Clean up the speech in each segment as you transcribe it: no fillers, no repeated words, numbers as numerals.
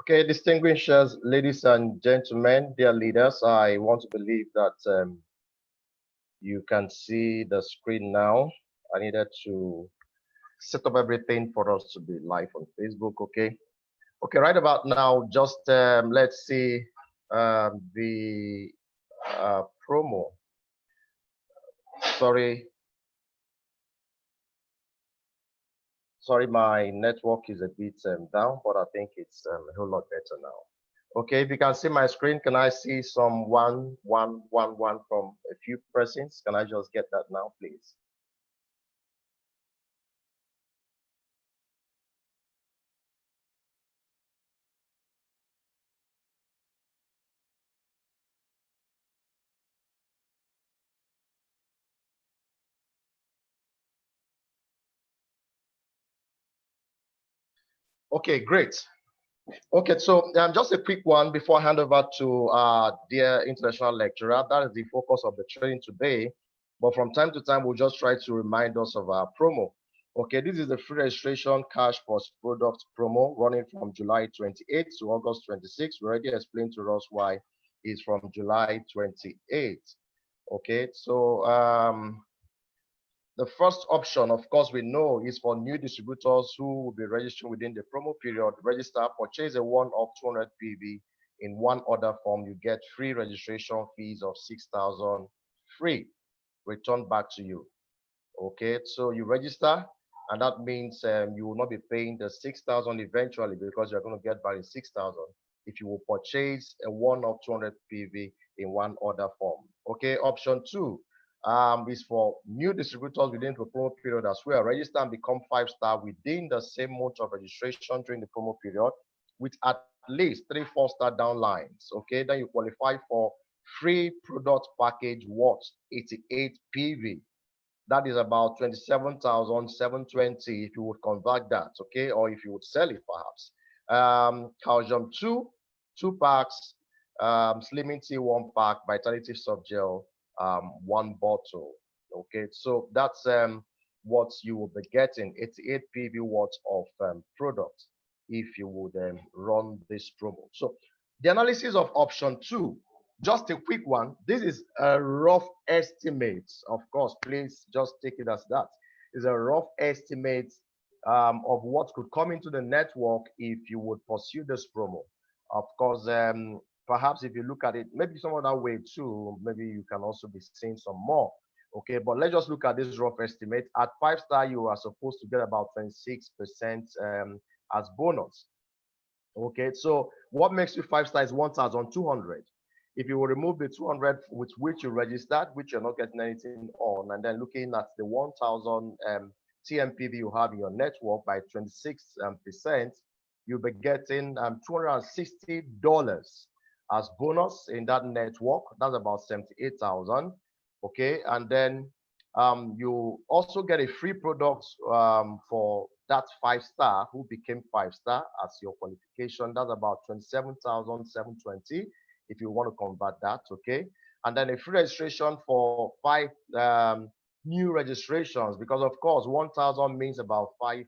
Okay, distinguished ladies and gentlemen, dear leaders, I want to believe that you can see the screen now. I needed to set up everything for us to be live on Facebook. Okay. Okay, right about now, just let's see the promo. Sorry, sorry, my network is a bit down, but I think it's a whole lot better now. Okay, if you can see my screen, can I see some 1 1 1 1 from a few persons? Can I just get that now, please? Okay, great. Okay, so just a quick one before I hand over to dear international lecturer. That is the focus of the training today. But from time to time, we'll just try to remind us of our promo. Okay, this is the free registration cash plus product promo running from July 28th to August 26th. We already explained to us why it's from July 28th. Okay, so the first option, of course, we know is for new distributors who will be registering within the promo period. Register, purchase a one of 200 PV in one order form. You get free registration fees of 6,000 free, returned back to you. Okay, so you register, and that means you will not be paying the 6,000 eventually because you're going to get back the 6,000 if you will purchase a one of 200 PV in one order form. Okay, option two is for new distributors within the promo period as well. Register and become 5-star within the same month of registration during the promo period with at least 3 4-star downlines. Okay, then you qualify for free product package worth 88 PV. That is about 27,720 if you would convert that, okay, or if you would sell it perhaps. Calcium 2 packs, Slimming Tea 1 pack, Vitality Soft Gel 1 bottle. Okay, so that's what you will be getting, 88 PV worth of product if you would run this promo. So the analysis of option 2, just a quick one. This is a rough estimate. Of course, please just take it as that. It's a rough estimate of what could come into the network if you would pursue this promo. Of course, perhaps if you look at it, maybe some other way too, maybe you can also be seeing some more. Okay, but let's just look at this rough estimate. At 5-star, you are supposed to get about 26% as bonus. Okay, so what makes you 5-star is 1,200. If you will remove the 200 with which you registered, which you're not getting anything on, and then looking at the 1,000 TMPV you have in your network by 26%, you'll be getting $260 as bonus in that network. That's about 78,000. Okay, and then you also get a free product for that 5-star who became 5-star as your qualification. That's about 27,720 if you want to convert that. Okay, and then a free registration for 5 new registrations, because of course 1,000 means about 5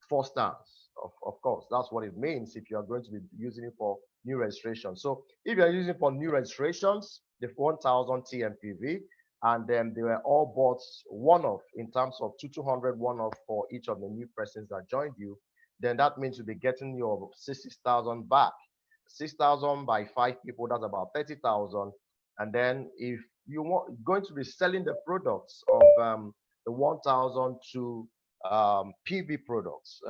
4 stars. Of course, that's what it means if you are going to be using it for new registration. So if you're using it for new registrations, the 1,000 TMPV, and then they were all bought one-off in terms of 200 one-off for each of the new persons that joined you, then that means you'll be getting your 60,000 back. 6,000 by 5 people, that's about 30,000. And then if you want going to be selling the products of the 1,000 to PV products,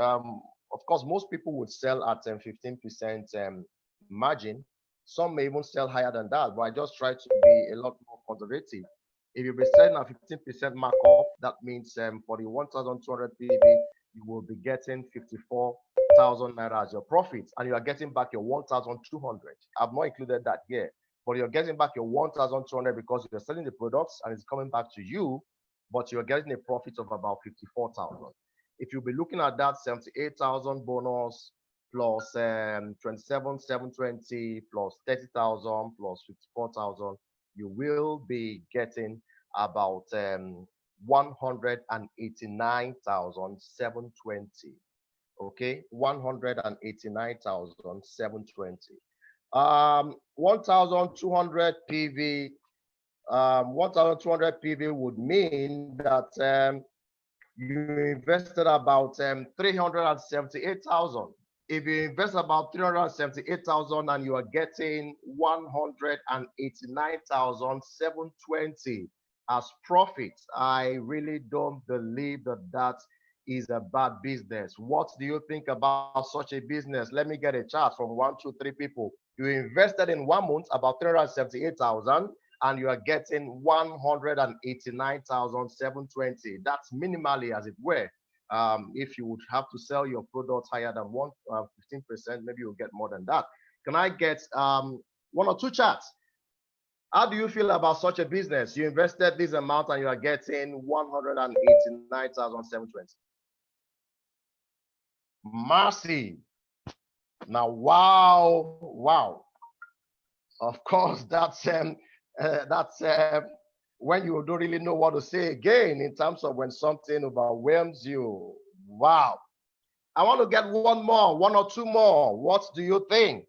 of course, most people would sell at 15% margin. Some may even sell higher than that, but I just try to be a lot more conservative. If you'll be selling at 15% markup, that means for the 1,200 PV, you will be getting 54,000 naira as your profit, and you are getting back your 1,200. I've not included that here, but you're getting back your 1,200 because you're selling the products and it's coming back to you, but you're getting a profit of about 54,000. If you'll be looking at that 78,000 bonus plus 27,720 plus 30,000 plus 54,000, you will be getting about 189,720. Okay, 189,720. 1,200 PV. 1,200 PV would mean that you invested about 378,000. If you invest about 378,000 and you are getting 189,720 as profits, I really don't believe that that is a bad business. What do you think about such a business? Let me get a chart from 1, 2, 3 people. You invested in 1 month about 378,000 and you are getting 189,720. That's minimally, as it were. If you would have to sell your products higher than 15%, maybe you'll get more than that. Can I get 1 or 2 charts? How do you feel about such a business? You invested this amount and you are getting 189,720. Mercy. Now, wow, wow. Of course, that's when you don't really know what to say again in terms of when something overwhelms you. Wow. I want to get 1 more, 1 or 2 more. What do you think?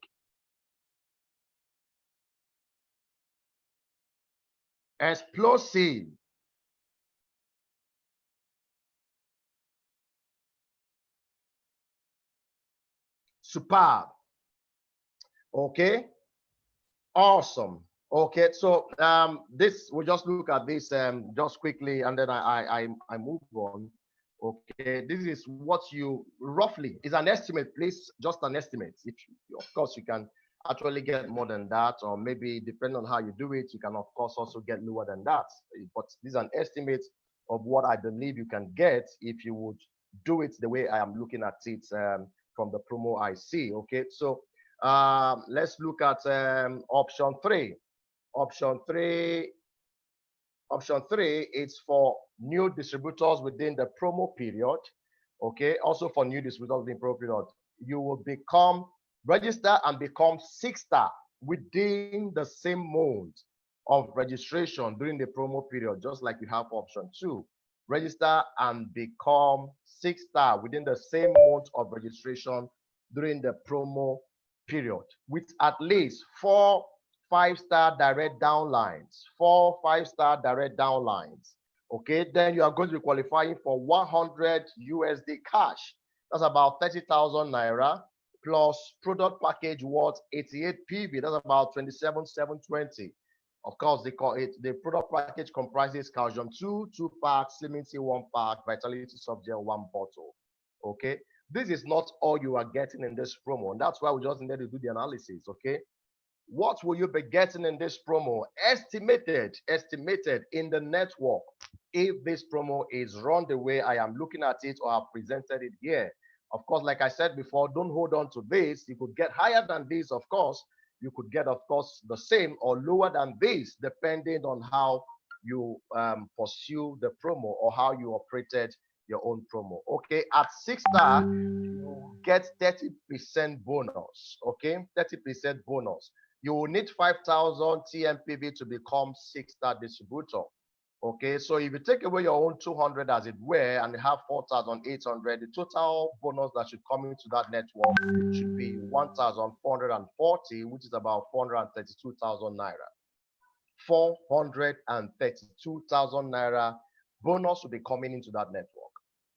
Explosive. Superb. Okay. Awesome. Okay, so this we'll just look at this just quickly, and then I move on. Okay, this is what you roughly is an estimate, please, just an estimate. If of course you can actually get more than that, or maybe depending on how you do it, you can of course also get lower than that. But this is an estimate of what I believe you can get if you would do it the way I am looking at it from the promo I see. Okay, so let's look at option 3. Option 3, option 3 is for new distributors within the promo period. Okay, also for new distributors within promo period, you will become register and become 6-star within the same month of registration during the promo period, just like you have option 2. Register and become 6-star within the same month of registration during the promo period with at least 4 5-star direct downlines, 4 5-star direct downlines. Okay, then you are going to be qualifying for 100 USD cash. That's about 30,000 naira plus product package worth 88 PV. That's about 27,720. Of course, the product package comprises calcium 2 packs, Slimming Tea 1 pack, Vitality Soft Gel 1 bottle. Okay, this is not all you are getting in this promo, and that's why we just needed to do the analysis. Okay, what will you be getting in this promo? Estimated in the network, if this promo is run the way I am looking at it or have presented it here. Of course, like I said before, don't hold on to this. You could get higher than this, of course. You could get, of course, the same or lower than this, depending on how you pursue the promo or how you operated your own promo. Okay, at 6-star, you get 30% bonus. Okay, 30% bonus. You will need 5,000 TMPV to become 6-star distributor. Okay, so if you take away your own 200 as it were and have 4,800, the total bonus that should come into that network should be 1,440, which is about 432,000 naira. 432,000 naira bonus will be coming into that network.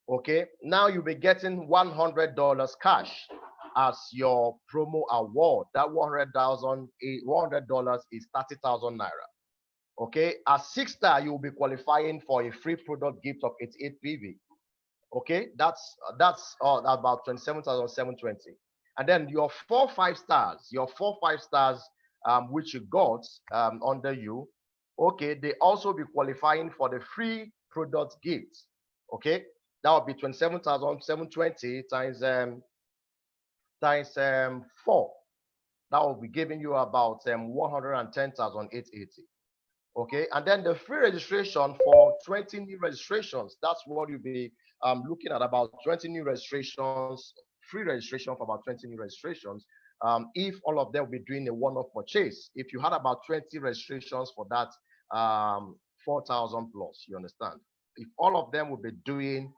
Okay, now you'll be getting $100 cash as your promo award. That $100 is 30,000 naira. Okay, at 6-star, you will be qualifying for a free product gift of 88 PV. Okay, that's about 27,720. And then your 4 5-stars, which you got under you, okay, they also be qualifying for the free product gifts. Okay, that would be 27,720 times 4. That will be giving you about 110,880. Okay, and then the free registration for 20 new registrations. That's what you'll be looking at, about 20 new registrations, free registration for about 20 new registrations. If all of them will be doing a one-off purchase, if you had about 20 registrations for that 4,000 plus, you understand? If all of them will be doing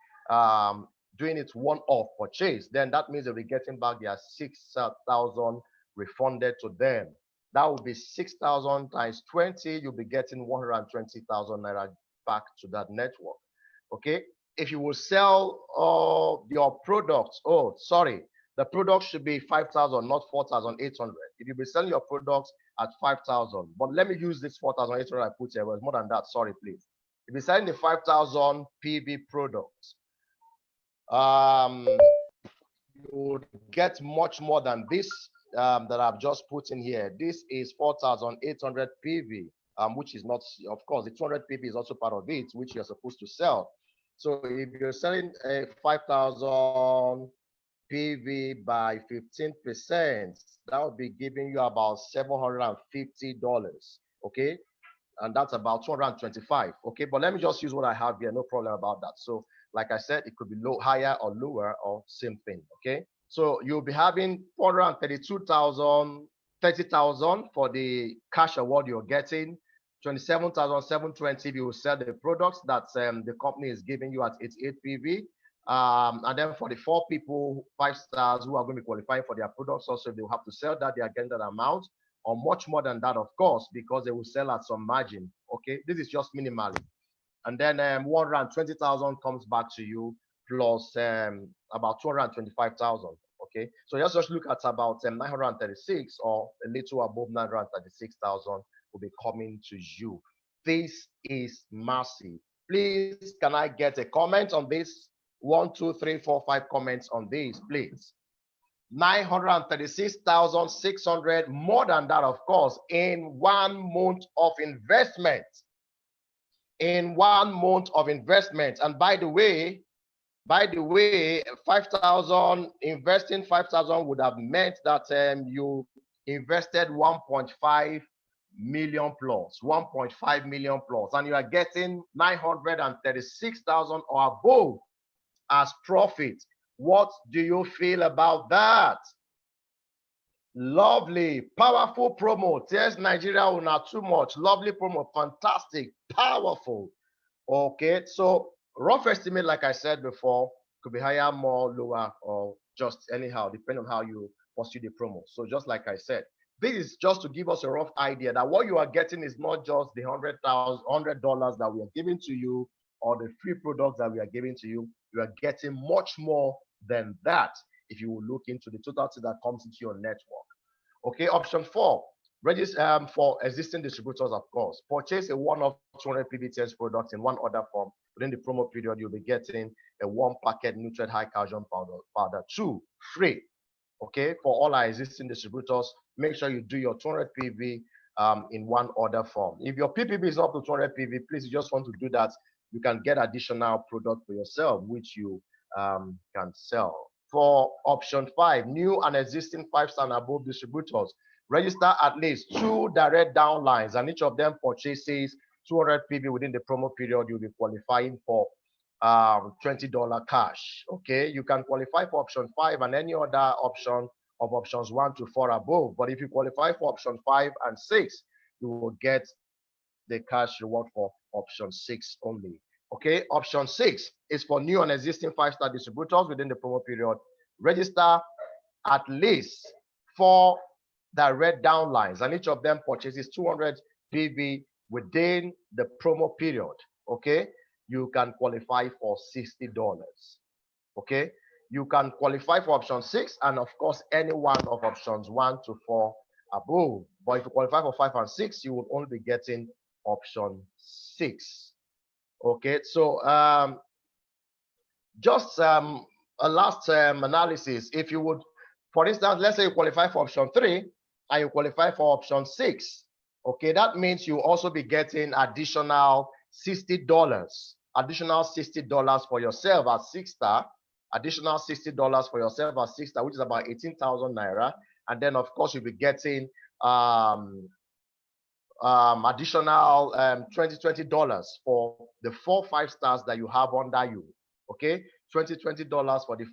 doing it one-off purchase, then that means they'll be getting back their 6,000 refunded to them. That would be 6,000 times 20. You'll be getting 120,000 naira back to that network. Okay. If you will sell your products, oh, sorry, the product should be 5,000, not 4,800. If you be selling your products at 5,000, but let me use this 4,800 I put here. Well, it's more than that. Sorry, please. If you're selling the 5,000 PV products, you would get much more than this that I've just put in here. This is 4,800 PV, which is not, of course, the 200 PV is also part of it, which you're supposed to sell. So if you're selling a 5,000 PV by 15%, that would be giving you about $750. Okay. And that's about 225. Okay. But let me just use what I have here. No problem about that. So like I said, it could be low, higher or lower or same thing. Okay. So you'll be having 432,000, 30,000 for the cash award you're getting, 27,720 if you sell the products that the company is giving you at 88 PV. And then for the 4 people, 5 stars who are going to be qualifying for their products, also they'll have to sell that, they are getting that amount, or much more than that, of course, because they will sell at some margin. Okay, this is just minimally. And then 120,000 comes back to you plus about 225,000. Okay, so just look at about 936 or a little above 936,000 will be coming to you. This is massive. Please, can I get a comment on this? 1, 2, 3, 4, 5 comments on this, please. 936,600, more than that, of course, in 1 month of investment. In 1 month of investment. And by the way, 5,000, investing 5,000 would have meant that you invested 1.5 million plus, 1.5 million plus, and you are getting 936,000 or above as profit. What do you feel about that? Lovely, powerful promo. Yes, Nigeria will not too much. Lovely promo, fantastic, powerful. Okay, so rough estimate, like I said before, could be higher, more, lower, or just anyhow, depending on how you pursue the promo. So just like I said, this is just to give us a rough idea that what you are getting is not just the $100 that we are giving to you or the free products that we are giving to you. You are getting much more than that if you will look into the totality that comes into your network. Okay, option 4, register for existing distributors, of course. Purchase a one-off 200 PVTS product in one order form. Within the promo period, you'll be getting a 1 packet nutrient high calcium powder 2 free. Okay, for all our existing distributors, make sure you do your 200 PV in one order form. If your PPB is up to 200 PV, please, you just want to do that, you can get additional product for yourself, which you can sell. For option 5, new and existing 5-star and above distributors, register at least 2 direct downlines, and each of them purchases 200 PV within the promo period. You'll be qualifying for $20 cash. Okay, you can qualify for option 5 and any other option of options 1 to 4 above. But if you qualify for option 5 and 6, you will get the cash reward for option 6 only. Okay, option 6 is for new and existing 5-star distributors within the promo period. Register at least 4 direct downlines, and each of them purchases 200 PV within the promo period. Okay, you can qualify for $60. Okay, you can qualify for option 6 and of course any one of options 1 to 4 above. But if you qualify for 5 and 6, you will only be getting option 6. Okay, so just a last analysis. If you would, for instance, let's say you qualify for option 3 and you qualify for option 6. Okay, that means you also be getting additional $60. Additional $60 for yourself at 6-star. Additional $60 for yourself at 6-star, which is about 18,000 naira. And then, of course, you'll be getting additional $20 for the 4 5-stars that you have under you. Okay, $20 for the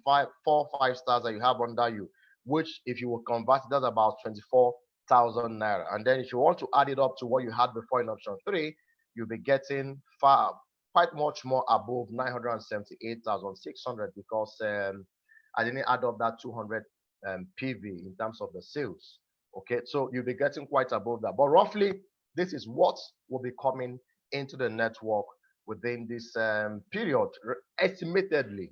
4 5-stars that you have under you, which if you will convert, that's about 24,000 naira. And then if you want to add it up to what you had before in option 3, you'll be getting quite much more above 978,600 because I didn't add up that 200 PV in terms of the sales. Okay, so you'll be getting quite above that. But roughly, this is what will be coming into the network within this period. Estimatedly,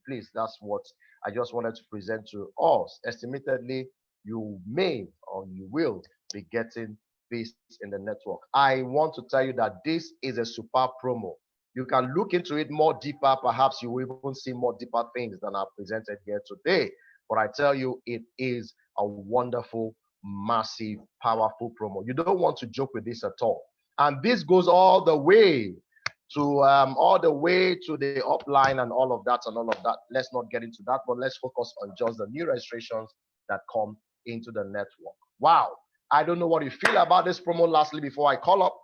please, that's what I just wanted to present to us. Estimatedly, you may or you will be getting this in the network. I want to tell you that this is a super promo. You can look into it more deeper. Perhaps you will even see more deeper things than I've presented here today. But I tell you, it is a wonderful, massive, powerful promo. You don't want to joke with this at all. And this goes all the way to the upline and all of that and all of that. Let's not get into that, but let's focus on just the new registrations that come into the network. Wow. I don't know what you feel about this promo. Lastly, before I call up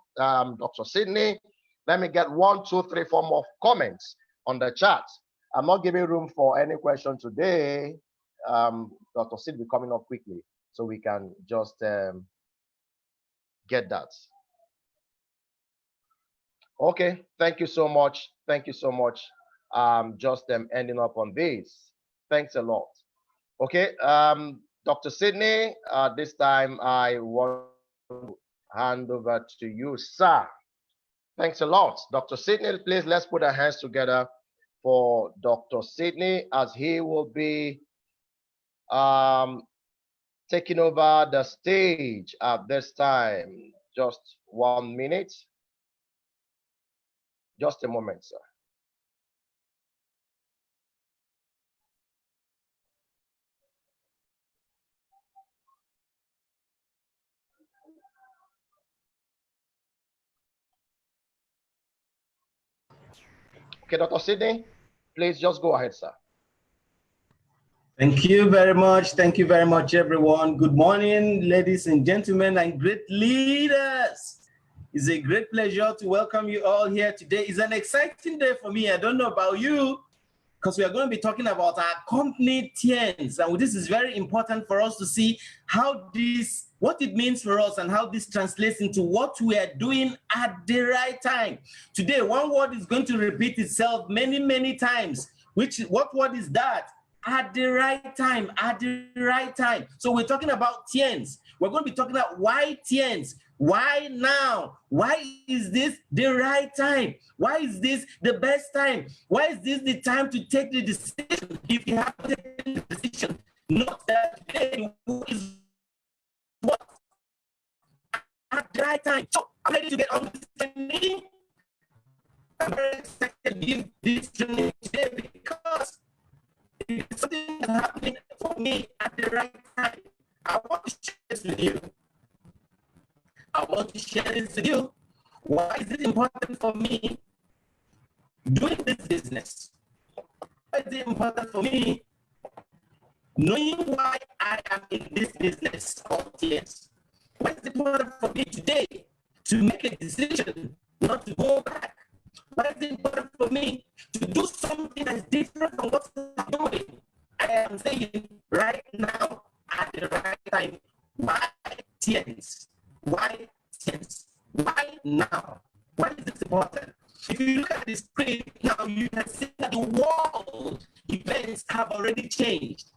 Dr. Sydney, let me get 1, 2, 3, 4 more comments on the chat. I'm not giving room for any question today. Dr. Sydney coming up quickly so we can just get that. Okay, thank you so much. Thank you so much. Just ending up on this. Thanks a lot. Okay, Dr. Sydney, this time I want to hand over to you, sir. Thanks a lot. Dr. Sydney, please, let's put our hands together for Dr. Sydney as he will be taking over the stage at this time. Just 1 minute. Just a moment, sir. Okay, Dr. Sydney, please just go ahead, sir. Thank you very much. Thank you very much, everyone. Good morning, ladies and gentlemen, and great leaders. It's a great pleasure to welcome you all here today. It's an exciting day for me. I don't know about you, because we are going to be talking about our company Tiens. And this is very important for us to see how this, what it means for us and how this translates into what we are doing at the right time. Today, one word is going to repeat itself many, many times. What word is that? At the right time, at the right time. So we're talking about Tiens. We're going to be talking about why Tiens. Why now? Why is this the right time? Why is this the best time? Why is this the time to take the decision? If you have to take the decision, not that today is what at the right time. So I'm ready to get on this journey. I'm very excited to give this journey today because it's something that's happening for me at the right time. I want to share this with you. I want to share this with you. Why is it important for me doing this business? Why is it important for me knowing why I am in this business of Tiens? Why is it important for me today to make a decision not to go back? Why is it important for me to do something that's different from what I'm doing? I am saying right now at the right time. Why Tiens? Why Tiens? Why now? Why is this important? If you look at the screen now, you can see that the world events have already changed.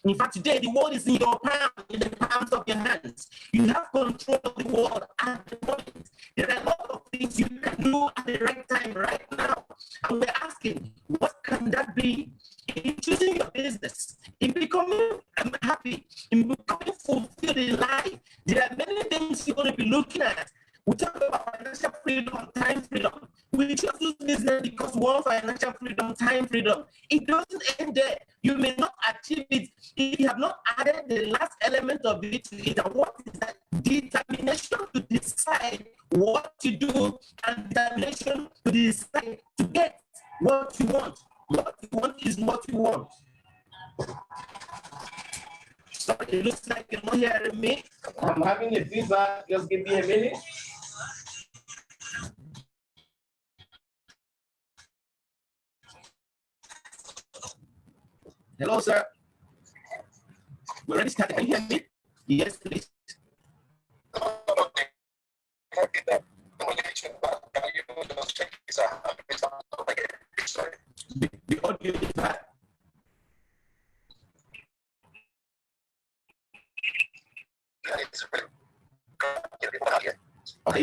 In fact, today the world is in your palm, in the palms of your hands. You have control of the world at the moment. There are a lot of things you can do at the right time, right now. And we're asking, what can that be? In choosing your business, in becoming happy, in becoming fulfilled in life, there are many things you're going to be looking at. We talk about financial freedom, time freedom. We just do business because we want financial freedom, time freedom. It doesn't end there. You may not achieve it if you have not added the last element of it to it. And what is that? Determination to decide what to do and determination to decide to get what you want. What you want is what you want. Sorry, it looks like you're not hearing me. I'm having a feedback. Just give me a minute. Hello, sir. We're ready to start. Can you hear me? Yes, please.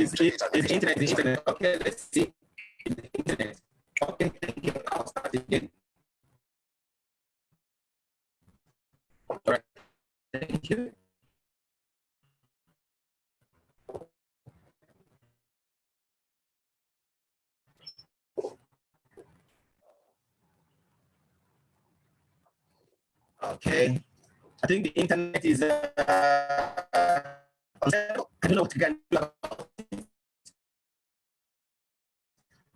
Is the internet? The internet. Okay, let's see. The internet. Okay, thank you. I'll start again. All right. Thank you. Okay. I think the internet is. I don't know what you can do about it.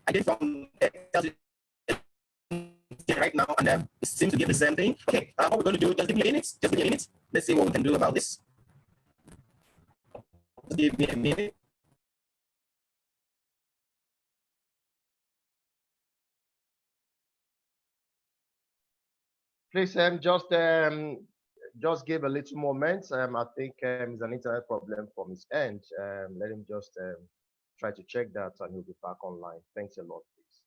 I get from right now, and it seems to be the same thing. Okay, what we're going to do, just give me a minute. Just give me a minute. Let's see what we can do about this. Just give me a minute. Please, just give a little moment. I think it's an internet problem from his end. Let him just try to check that, and he'll be back online. Thanks a lot, please.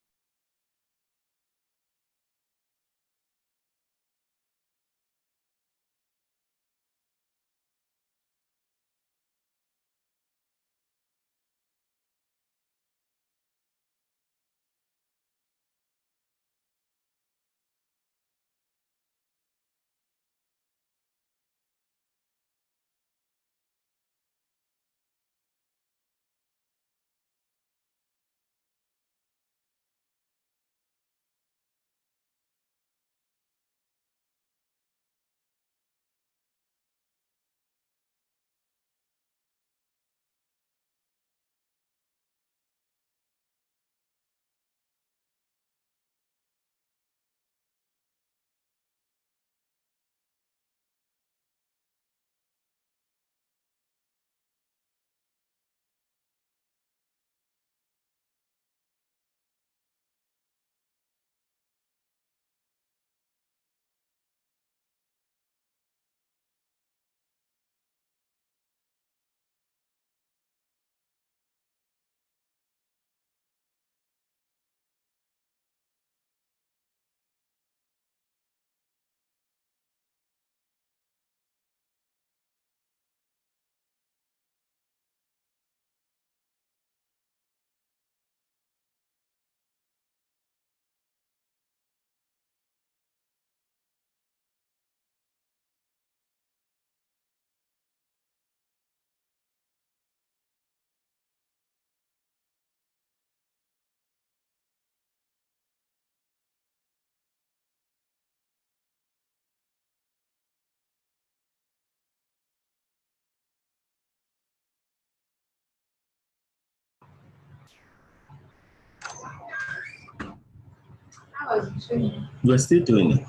We're still doing it.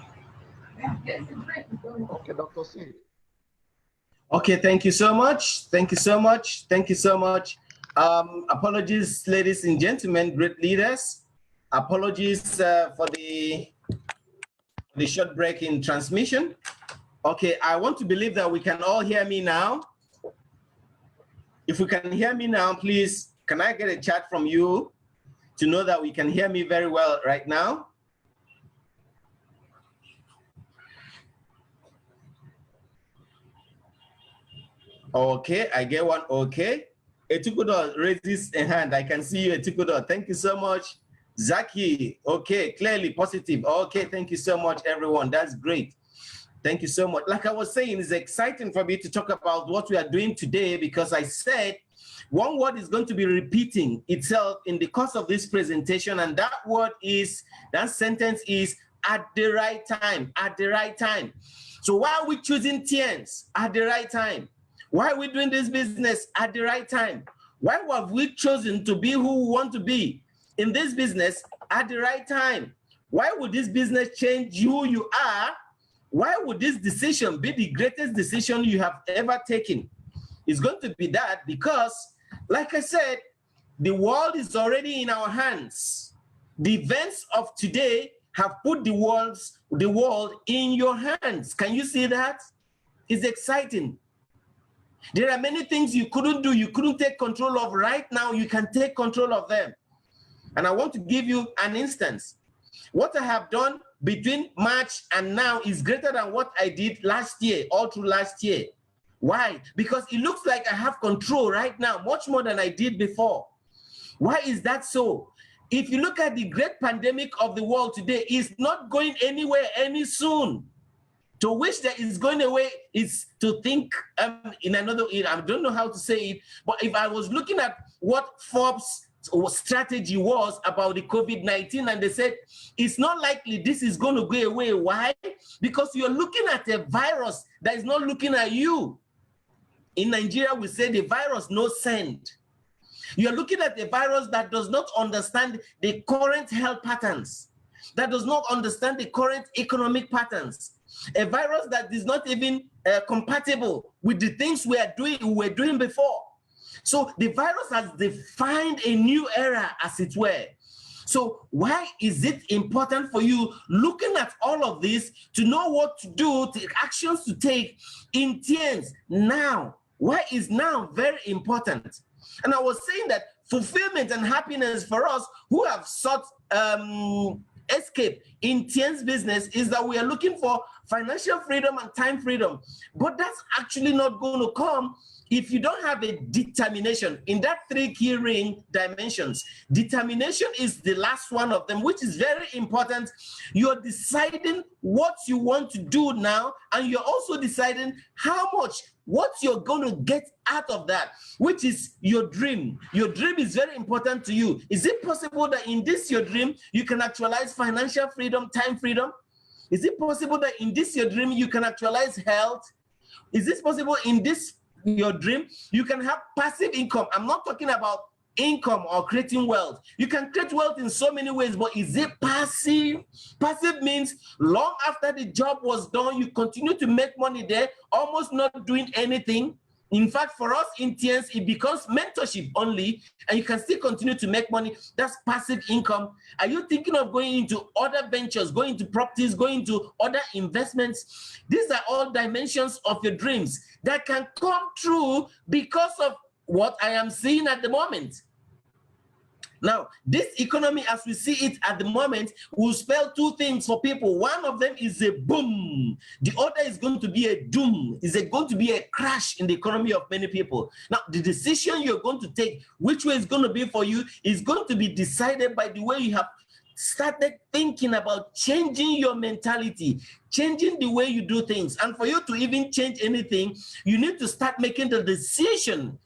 Okay, Dr. C. Okay, thank you so much. Thank you so much. Thank you so much. Apologies, ladies and gentlemen, great leaders. Apologies for the short break in transmission. Okay, I want to believe that we can all hear me now. If we can hear me now, please, can I get a chat from you to know that we can hear me very well right now? Okay, I get one. Okay. Etukudo raises a hand. I can see you, Etukudo. Thank you so much. Zaki, okay, clearly positive. Okay, thank you so much, everyone. That's great. Thank you so much. Like I was saying, it's exciting for me to talk about what we are doing today because I said one word is going to be repeating itself in the course of this presentation, and that word is, that sentence is at the right time, at the right time. So why are we choosing Tiens at the right time? Why are we doing this business at the right time? Why have we chosen to be who we want to be in this business at the right time? Why would this business change who you are? Why would this decision be the greatest decision you have ever taken? It's going to be that because, like I said, the world is already in our hands. The events of today have put the world in your hands. Can you see that? It's exciting. There are many things you couldn't do, you couldn't take control of. Right now, you can take control of them. And I want to give you an instance. What I have done between March and now is greater than what I did last year, all through last year. Why? Because it looks like I have control right now, much more than I did before. Why is that so? If you look at the great pandemic of the world today, it's not going anywhere any soon. To wish that it's going away is to think in another, I don't know how to say it, but if I was looking at what Forbes' strategy was about the COVID-19, and they said, it's not likely this is going to go away. Why? Because you're looking at a virus that is not looking at you. In Nigeria, we say the virus no send. You're looking at a virus that does not understand the current health patterns, that does not understand the current economic patterns, a virus that is not even compatible with the things we were doing before. So the virus has defined a new era, as it were. So why is it important for you, looking at all of this, to know what to do, the actions to take in Tiens now? Why is now very important? And I was saying that fulfillment and happiness for us who have sought escape in Tiens business is that we are looking for financial freedom and time freedom. But that's actually not going to come if you don't have a determination in that 3 key ring dimensions. Determination is the last one of them, which is very important. You're deciding what you want to do now, and you're also deciding how much, what you're going to get out of that, which is your dream. Your dream is very important to you. Is it possible that in this your dream, you can actualize financial freedom, time freedom? Is it possible that in this your dream, you can actualize health? Is this possible in this your dream, you can have passive income? I'm not talking about income or creating wealth. You can create wealth in so many ways, but is it passive? Passive means long after the job was done, you continue to make money there, almost not doing anything. In fact, for us in Tiens, it becomes mentorship only, and you can still continue to make money. That's passive income. Are you thinking of going into other ventures, going into properties, going into other investments? These are all dimensions of your dreams that can come true because of what I am seeing at the moment. Now, this economy, as we see it at the moment, will spell 2 things for people. One of them is a boom. The other is going to be a doom. Is going to be a crash in the economy of many people. Now, the decision you're going to take, which way it's going to be for you, is going to be decided by the way you have started thinking about changing your mentality, changing the way you do things. And for you to even change anything, you need to start making the decision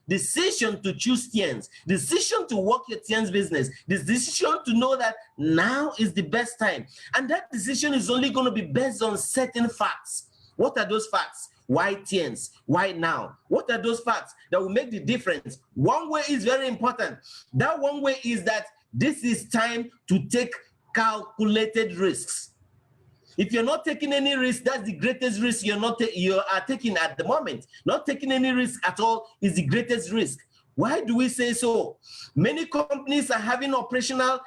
to choose Tiens, decision to work your Tiens business, the decision to know that now is the best time. And that decision is only going to be based on certain facts. What are those facts? Why Tiens? Why now? What are those facts that will make the difference? One way is very important. That one way is that this is time to take calculated risks. If you're not taking any risk, that's the greatest risk you are taking at the moment. Not taking any risk at all is the greatest risk. Why do we say so? Many companies are having operational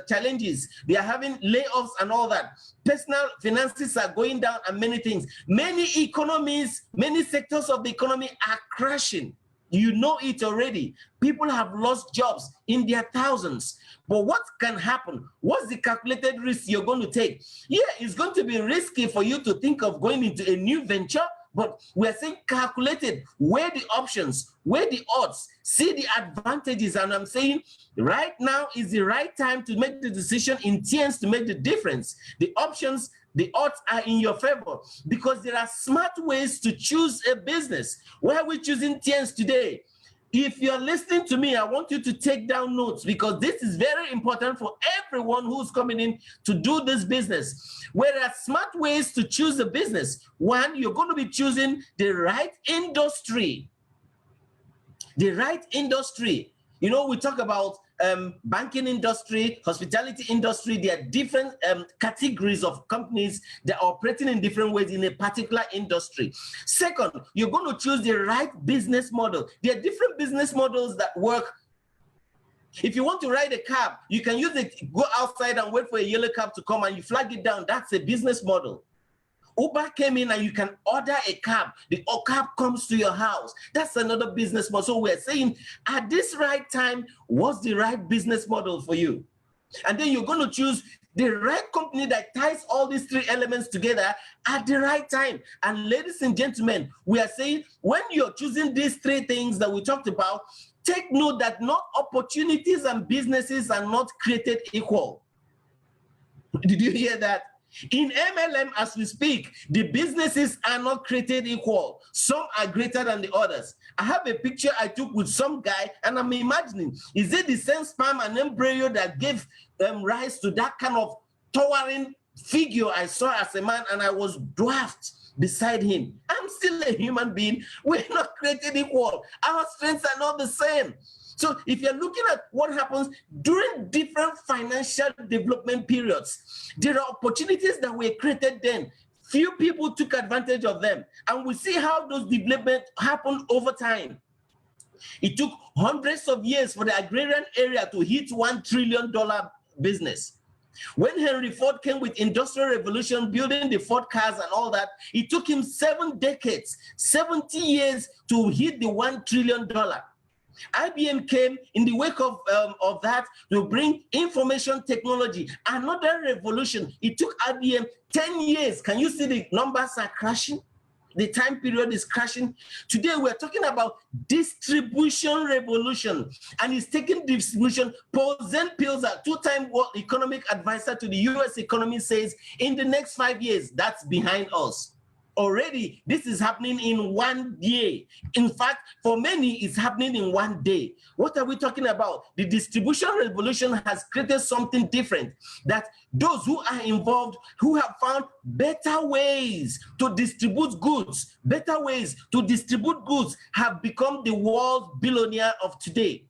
challenges. They are having layoffs and all that. Personal finances are going down and many things. Many economies, many sectors of the economy are crashing. You know it already. People have lost jobs in their thousands. But what can happen? What's the calculated risk you're going to take? Yeah, it's going to be risky for you to think of going into a new venture, but we're saying calculated, weigh the options, weigh the odds, see the advantages. And I'm saying right now is the right time to make the decision in Tiens to make the difference. The options, the odds are in your favor because there are smart ways to choose a business. Why are we choosing Tiens today? If you're listening to me, I want you to take down notes because this is very important for everyone who's coming in to do this business. Where there are smart ways to choose a business. One, you're going to be choosing the right industry. The right industry. You know, we talk about banking industry, hospitality industry. There are different categories of companies that are operating in different ways in a particular industry. Second, you're going to choose the right business model. There are different business models that work. If you want to ride a cab, you can use it, go outside and wait for a yellow cab to come and you flag it down. That's a business model. Uber came in and you can order a cab. The cab comes to your house. That's another business model. So we're saying at this right time, what's the right business model for you? And then you're going to choose the right company that ties all these three elements together at the right time. And ladies and gentlemen, we are saying when you're choosing these three things that we talked about, take note that not opportunities and businesses are not created equal. Did you hear that? In MLM, as we speak, the businesses are not created equal. Some are greater than the others. I have a picture I took with some guy, and I'm imagining, is it the same sperm and embryo that gave rise to that kind of towering figure I saw as a man, and I was dwarfed beside him? I'm still a human being. We're not created equal. Our strengths are not the same. So if you're looking at what happens during different financial development periods, there are opportunities that were created then. Few people took advantage of them. And we see how those developments happened over time. It took hundreds of years for the agrarian area to hit $1 trillion business. When Henry Ford came with Industrial Revolution, building the Ford cars and all that, it took him 7 decades, 70 years to hit the $1 trillion. IBM came in the wake of that to bring information technology, another revolution. It took IBM 10 years. Can you see the numbers are crashing? The time period is crashing. Today we're talking about distribution revolution, and it's taking distribution. Paul Zen-Pilzer, 2-time World Economic Advisor to the US economy, says in the next 5 years, that's behind us. Already, this is happening in 1 year. In fact, for many, it's happening in 1 day. What are we talking about? The distribution revolution has created something different, that those who are involved, who have found better ways to distribute goods, better ways to distribute goods, have become the world's billionaire of today.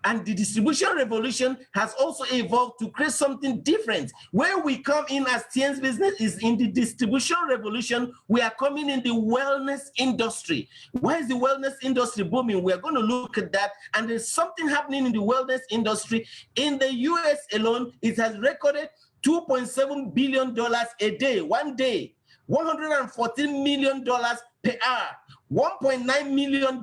And the distribution revolution has also evolved to create something different. Where we come in as Tien's business is in the distribution revolution. We are coming in the wellness industry. Why is the wellness industry booming? We are going to look at that. And there's something happening in the wellness industry. In the US alone, it has recorded $2.7 billion a day, 1 day, $114 million per hour, $1.9 million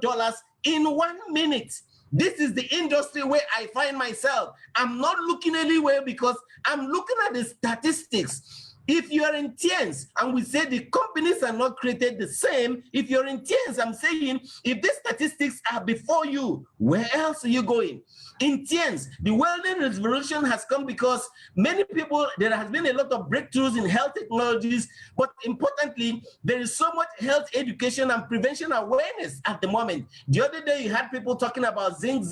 in 1 minute. This is the industry where I find myself. I'm not looking anywhere because I'm looking at the statistics. If you are in Tiens, and we say the companies are not created the same, if you're in Tiens, I'm saying if these statistics are before you, where else are you going? In Tiens, the wellness revolution has come because many people, there has been a lot of breakthroughs in health technologies, but importantly, there is so much health education and prevention awareness at the moment. The other day, you had people talking about zinc.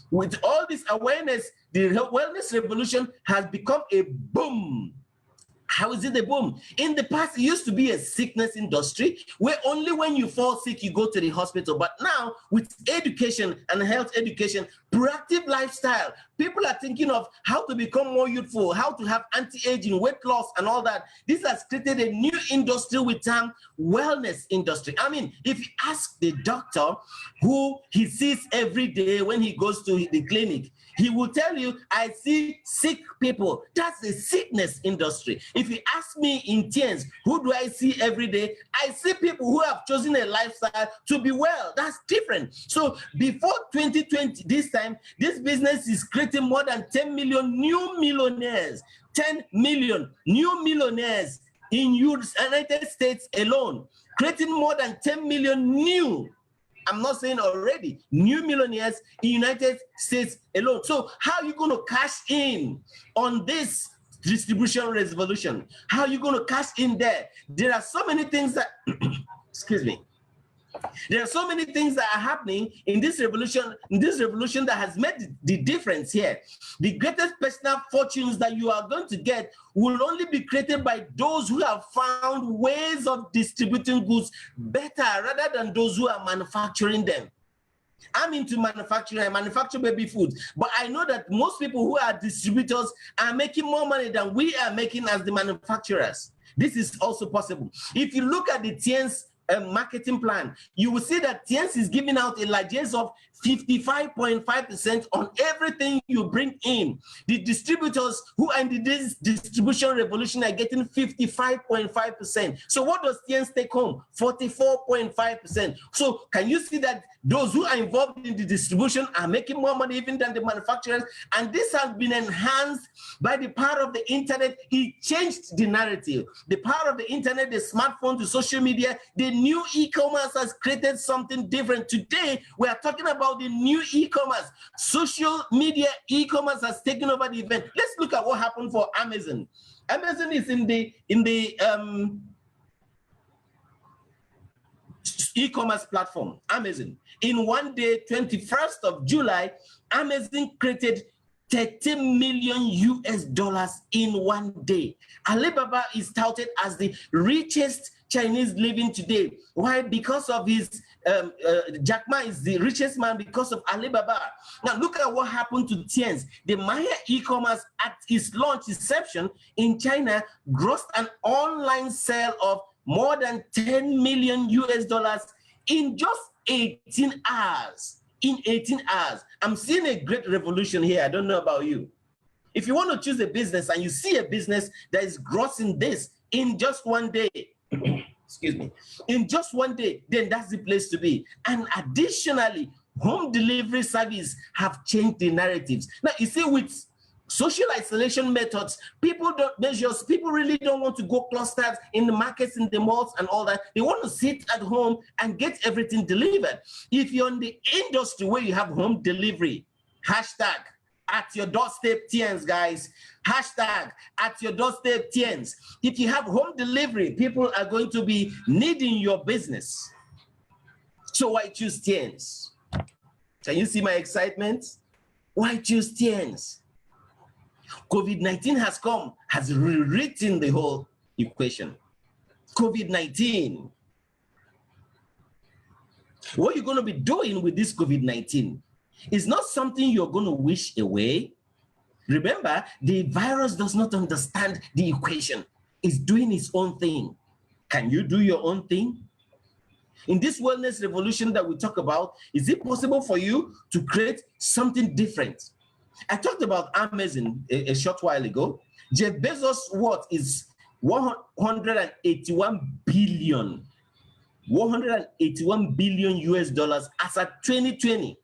With all this awareness, the wellness revolution has become a boom. How is it a boom? In the past, it used to be a sickness industry where only when you fall sick, you go to the hospital. But now, with education and health education, proactive lifestyle, people are thinking of how to become more youthful, how to have anti-aging, weight loss, and all that. This has created a new industry with term wellness industry. I mean, if you ask the doctor who he sees every day when he goes to the clinic, he will tell you, I see sick people. That's a sickness industry. If you ask me in Tiens, who do I see every day? I see people who have chosen a lifestyle to be well. That's different. So before 2020, this time, this business is creating more than 10 million new millionaires. 10 million new millionaires in United States alone, creating more than 10 million new, I'm not saying already, new millionaires in United States alone. So how are you going to cash in on this distribution revolution? How are you going to cash in there? There are so many things that, excuse me, there are so many things that are happening in this revolution that has made the difference here. The greatest personal fortunes that you are going to get will only be created by those who have found ways of distributing goods better rather than those who are manufacturing them. I'm into manufacturing. I manufacture baby food, but I know that most people who are distributors are making more money than we are making as the manufacturers. This is also possible. If you look at the Tiens marketing plan, you will see that Tiens is giving out a largesse of 55.5% on everything you bring in. The distributors who are in this distribution revolution are getting 55.5%. So what does Tiens take home? 44.5%. So can you see that those who are involved in the distribution are making more money even than the manufacturers? And this has been enhanced by the power of the internet. It changed the narrative. The power of the internet, the smartphone, the social media, the new e-commerce has created something different. Today, we are talking about the new e-commerce. Social media e-commerce has taken over the event. Let's look at what happened for Amazon. Amazon is in the e-commerce platform, Amazon. In one day, 21st of July, Amazon created $30 million US in one day. Alibaba is touted as the richest Chinese living today. Why? Because of his, Jack Ma is the richest man because of Alibaba. Now look at what happened to Tiens. The Maya e-commerce at its launch inception in China grossed an online sale of more than $10 million US in just 18 hours. In 18 hours. I'm seeing a great revolution here. I don't know about you. If you want to choose a business and you see a business that is grossing this in just one day, excuse me, in just one day, then that's the place to be. And additionally, home delivery service have changed the narratives. Now, you see, with social isolation methods, people really don't want to go clustered in the markets, in the malls and all that. They want to sit at home and get everything delivered. If you're in the industry where you have home delivery, hashtag at your doorstep Tiens, guys. Hashtag at your doorstep Tiens. If you have home delivery, people are going to be needing your business. So why choose Tiens? Can you see my excitement? Why choose Tiens? COVID-19 has come, has rewritten the whole equation. COVID-19. What you're going to be doing with this COVID-19 is not something you're going to wish away. Remember, the virus does not understand the equation. It's doing its own thing. Can you do your own thing? In this wellness revolution that we talk about, is it possible for you to create something different? I talked about Amazon a short while ago. Jeff Bezos' worth is 181 billion US dollars as of 2020.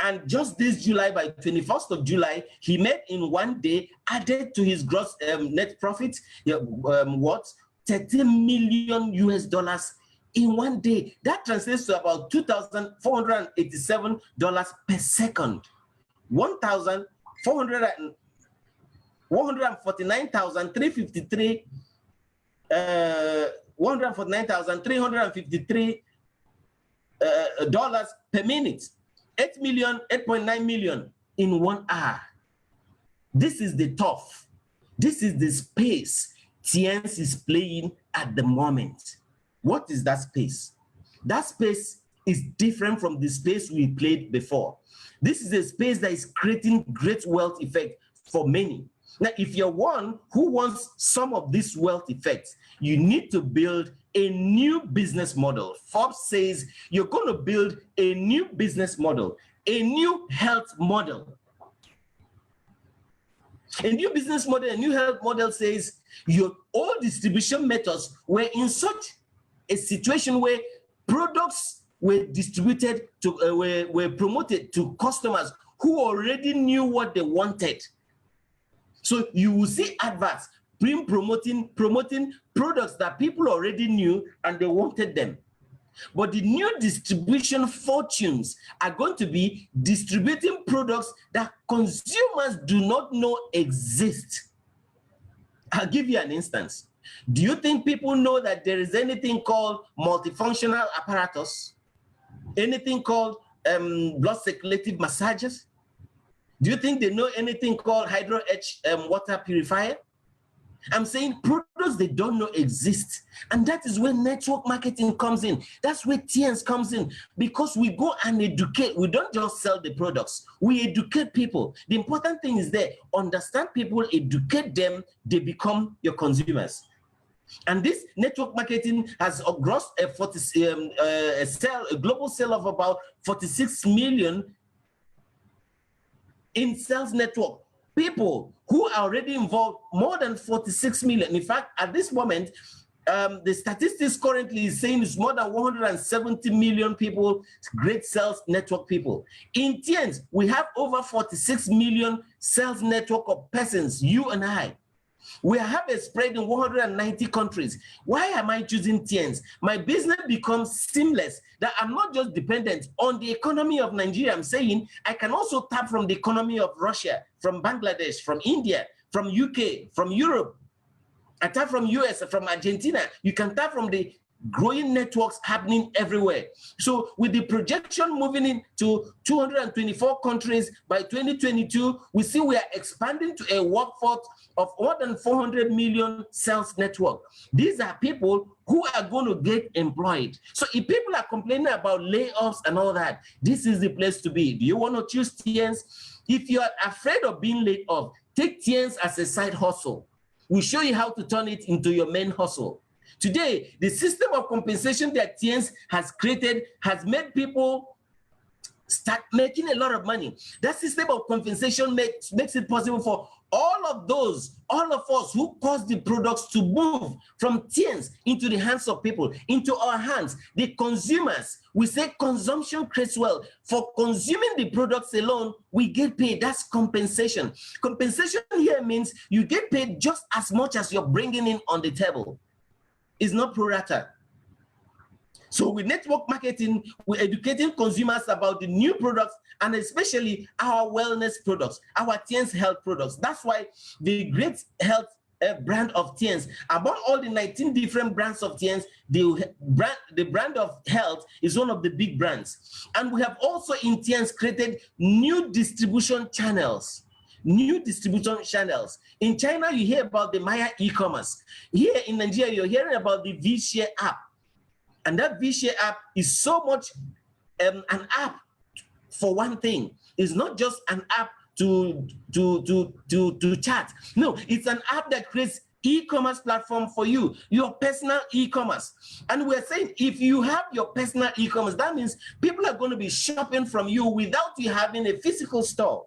And just this July, by 21st of July, he made in one day, added to his gross net profit, what? $30 million US dollars in one day. That translates to about $2,487 per second. 149,353 dollars per minute. 8.9 million in 1 hour. This is the tough. This is the space Tiens is playing at the moment. What is that space? That space is different from the space we played before. This is a space that is creating great wealth effect for many. Now, if you're one who wants some of this wealth effects, you need to build a new business model. Forbes says you're going to build a new business model, a new health model. A new business model, a new health model says your old distribution methods were in such a situation where products were distributed to, were promoted to customers who already knew what they wanted. So you will see adverts promoting products that people already knew and they wanted them. But the new distribution fortunes are going to be distributing products that consumers do not know exist. I'll give you an instance. Do you think people know that there is anything called multifunctional apparatus? Anything called blood circulative massages? Do you think they know anything called hydro-etch water purifier? I'm saying products they don't know exist. And that is where network marketing comes in. That's where Tiens comes in. Because we go and educate. We don't just sell the products. We educate people. The important thing is there. Understand people, educate them, they become your consumers. And this network marketing has grossed a global sale of about 46 million in sales network. People who are already involved, more than 46 million. In fact, at this moment, the statistics currently is saying it's more than 170 million people, great sales network people. In Tiens, we have over 46 million sales network of persons, you and I. We have a spread in 190 countries. Why am I choosing Tiens? My business becomes seamless, that I'm not just dependent on the economy of Nigeria. I'm saying I can also tap from the economy of Russia, from Bangladesh, from India, from UK, from Europe. I tap from US, from Argentina. You can tap from the growing networks happening everywhere. So with the projection moving into 224 countries by 2022, we see we are expanding to a workforce of more than 400 million sales network. These are people who are going to get employed. So if people are complaining about layoffs and all that, this is the place to be. Do you want to choose Tiens? If you are afraid of being laid off, take Tiens as a side hustle. We'll show you how to turn it into your main hustle. Today, the system of compensation that Tiens has created has made people start making a lot of money. That system of compensation makes it possible for all of us who cause the products to move from Tiens into the hands of people, into our hands, the consumers. We say consumption creates wealth. For consuming the products alone, we get paid. That's compensation. Compensation here means you get paid just as much as you're bringing in on the table. It's not pro rata. So with network marketing, we're educating consumers about the new products and especially our wellness products, our Tiens health products. That's why the great health brand of Tiens, among all the 19 different brands of Tiens, the brand of health is one of the big brands. And we have also in Tiens created new distribution channels. In China, you hear about the Maya e-commerce. Here in Nigeria, you're hearing about the VShare app. And that VShare app is so much an app for one thing. It's not just an app to chat. No, it's an app that creates e-commerce platform for you, your personal e-commerce. And we're saying if you have your personal e-commerce, that means people are going to be shopping from you without you having a physical store.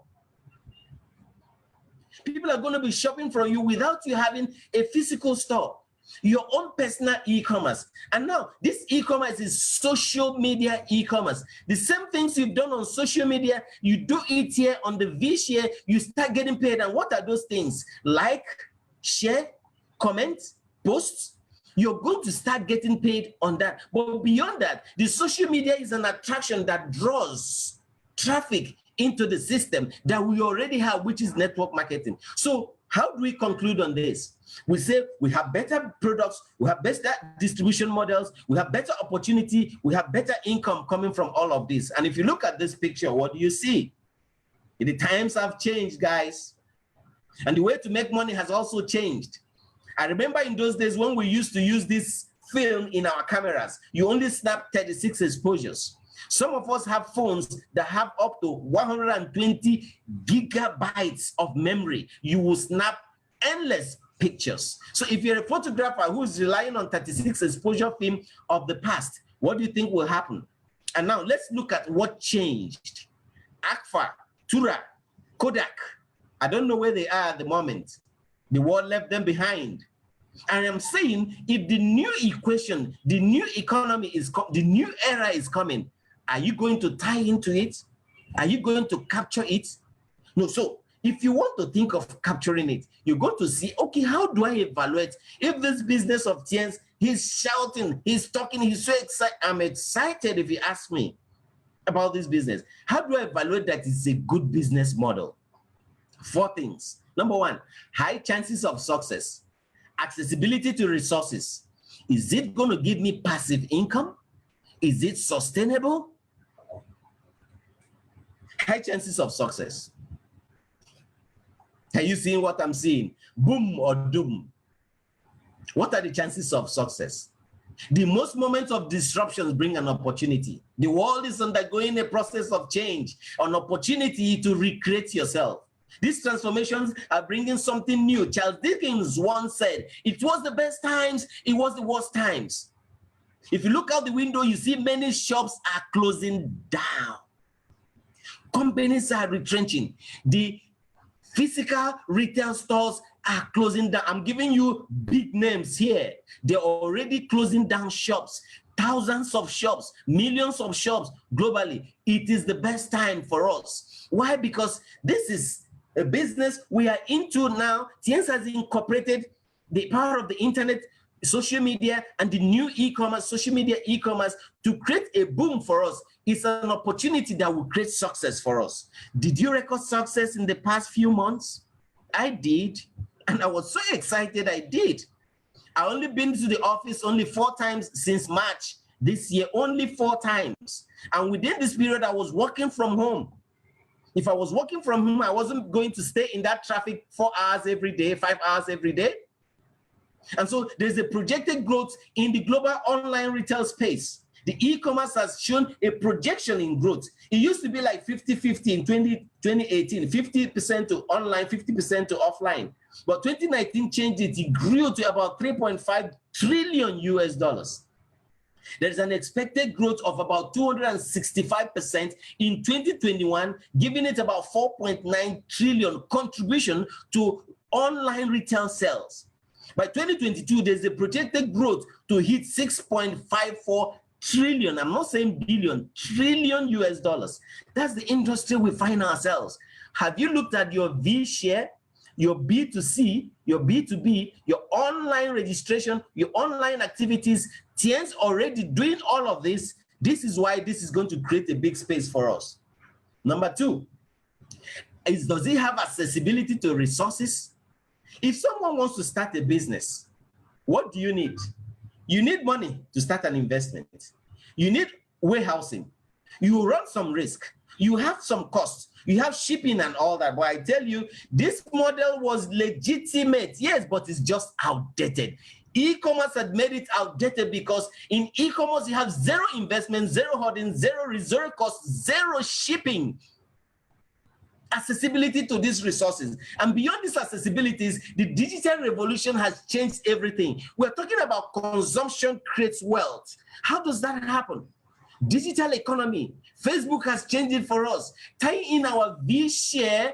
People are going to be shopping from you without you having a physical store. Your own personal e-commerce. And now this e-commerce is social media e-commerce. The same things you've done on social media, you do it here on the VShare, you start getting paid. And what are those things? Like, share, comment, posts. You're going to start getting paid on that. But beyond that, the social media is an attraction that draws traffic into the system that we already have, which is network marketing. So how do we conclude on this? We say we have better products, we have better distribution models, we have better opportunity, we have better income coming from all of this. And if you look at this picture, what do you see? The times have changed, guys. And the way to make money has also changed. I remember in those days when we used to use this film in our cameras, you only snap 36 exposures. Some of us have phones that have up to 120 gigabytes of memory. You will snap endless pictures. So if you're a photographer who's relying on 36 exposure film of the past, what do you think will happen? And now let's look at what changed. Agfa, Tura, Kodak, I don't know where they are at the moment. The world left them behind. And I'm saying if the new equation, the new economy is, the new era is coming, are you going to tie into it? Are you going to capture it? No, so if you want to think of capturing it, you're going to see, okay, how do I evaluate if this business of Tiens, he's shouting, he's talking, he's so excited. I'm excited if you ask me about this business. How do I evaluate that it's a good business model? 4 things. Number 1, high chances of success. Accessibility to resources. Is it going to give me passive income? Is it sustainable? High chances of success. Are you seeing what I'm seeing? Boom or doom. What are the chances of success? The most moments of disruptions bring an opportunity. The world is undergoing a process of change, an opportunity to recreate yourself. These transformations are bringing something new. Charles Dickens once said, it was the best times, it was the worst times. If you look out the window, you see many shops are closing down. Companies are retrenching. The physical retail stores are closing down. I'm giving you big names here. They're already closing down shops. Thousands of shops, millions of shops globally. It is the best time for us. Why? Because this is a business we are into now. Tiens has incorporated the power of the internet, social media, and the new e-commerce, social media e-commerce to create a boom for us. It's an opportunity that will create success for us. Did you record success in the past few months? I did, and I was so excited I did. I only been to the office only 4 times since March this year, only 4 times. And within this period, I was working from home. If I was working from home, I wasn't going to stay in that traffic 4 hours every day, 5 hours every day. And so there's a projected growth in the global online retail space. The e-commerce has shown a projection in growth. It used to be like 50-50 in 2018, 50% to online, 50% to offline. But 2019 changed it. It grew to about 3.5 trillion US dollars. There's an expected growth of about 265% in 2021, giving it about 4.9 trillion contribution to online retail sales. By 2022, there's a projected growth to hit 6.54 trillion. I'm not saying billion, trillion US dollars. That's the industry we find ourselves. Have you looked at your V share, your B2C, your B2B, your online registration, your online activities? Tiens already doing all of this. This is why this is going to create a big space for us. Number 2, does it have accessibility to resources? If someone wants to start a business, what do you need? You need money to start an investment. You need warehousing. You run some risk. You have some costs. You have shipping and all that. But I tell you, this model was legitimate, yes, but it's just outdated. E-commerce had made it outdated because in e-commerce, you have zero investment, zero hoarding, zero reserve costs, zero shipping. Accessibility to these resources. And beyond these accessibilities, the digital revolution has changed everything. We're talking about consumption creates wealth. How does that happen? Digital economy. Facebook has changed it for us. Tying in our V share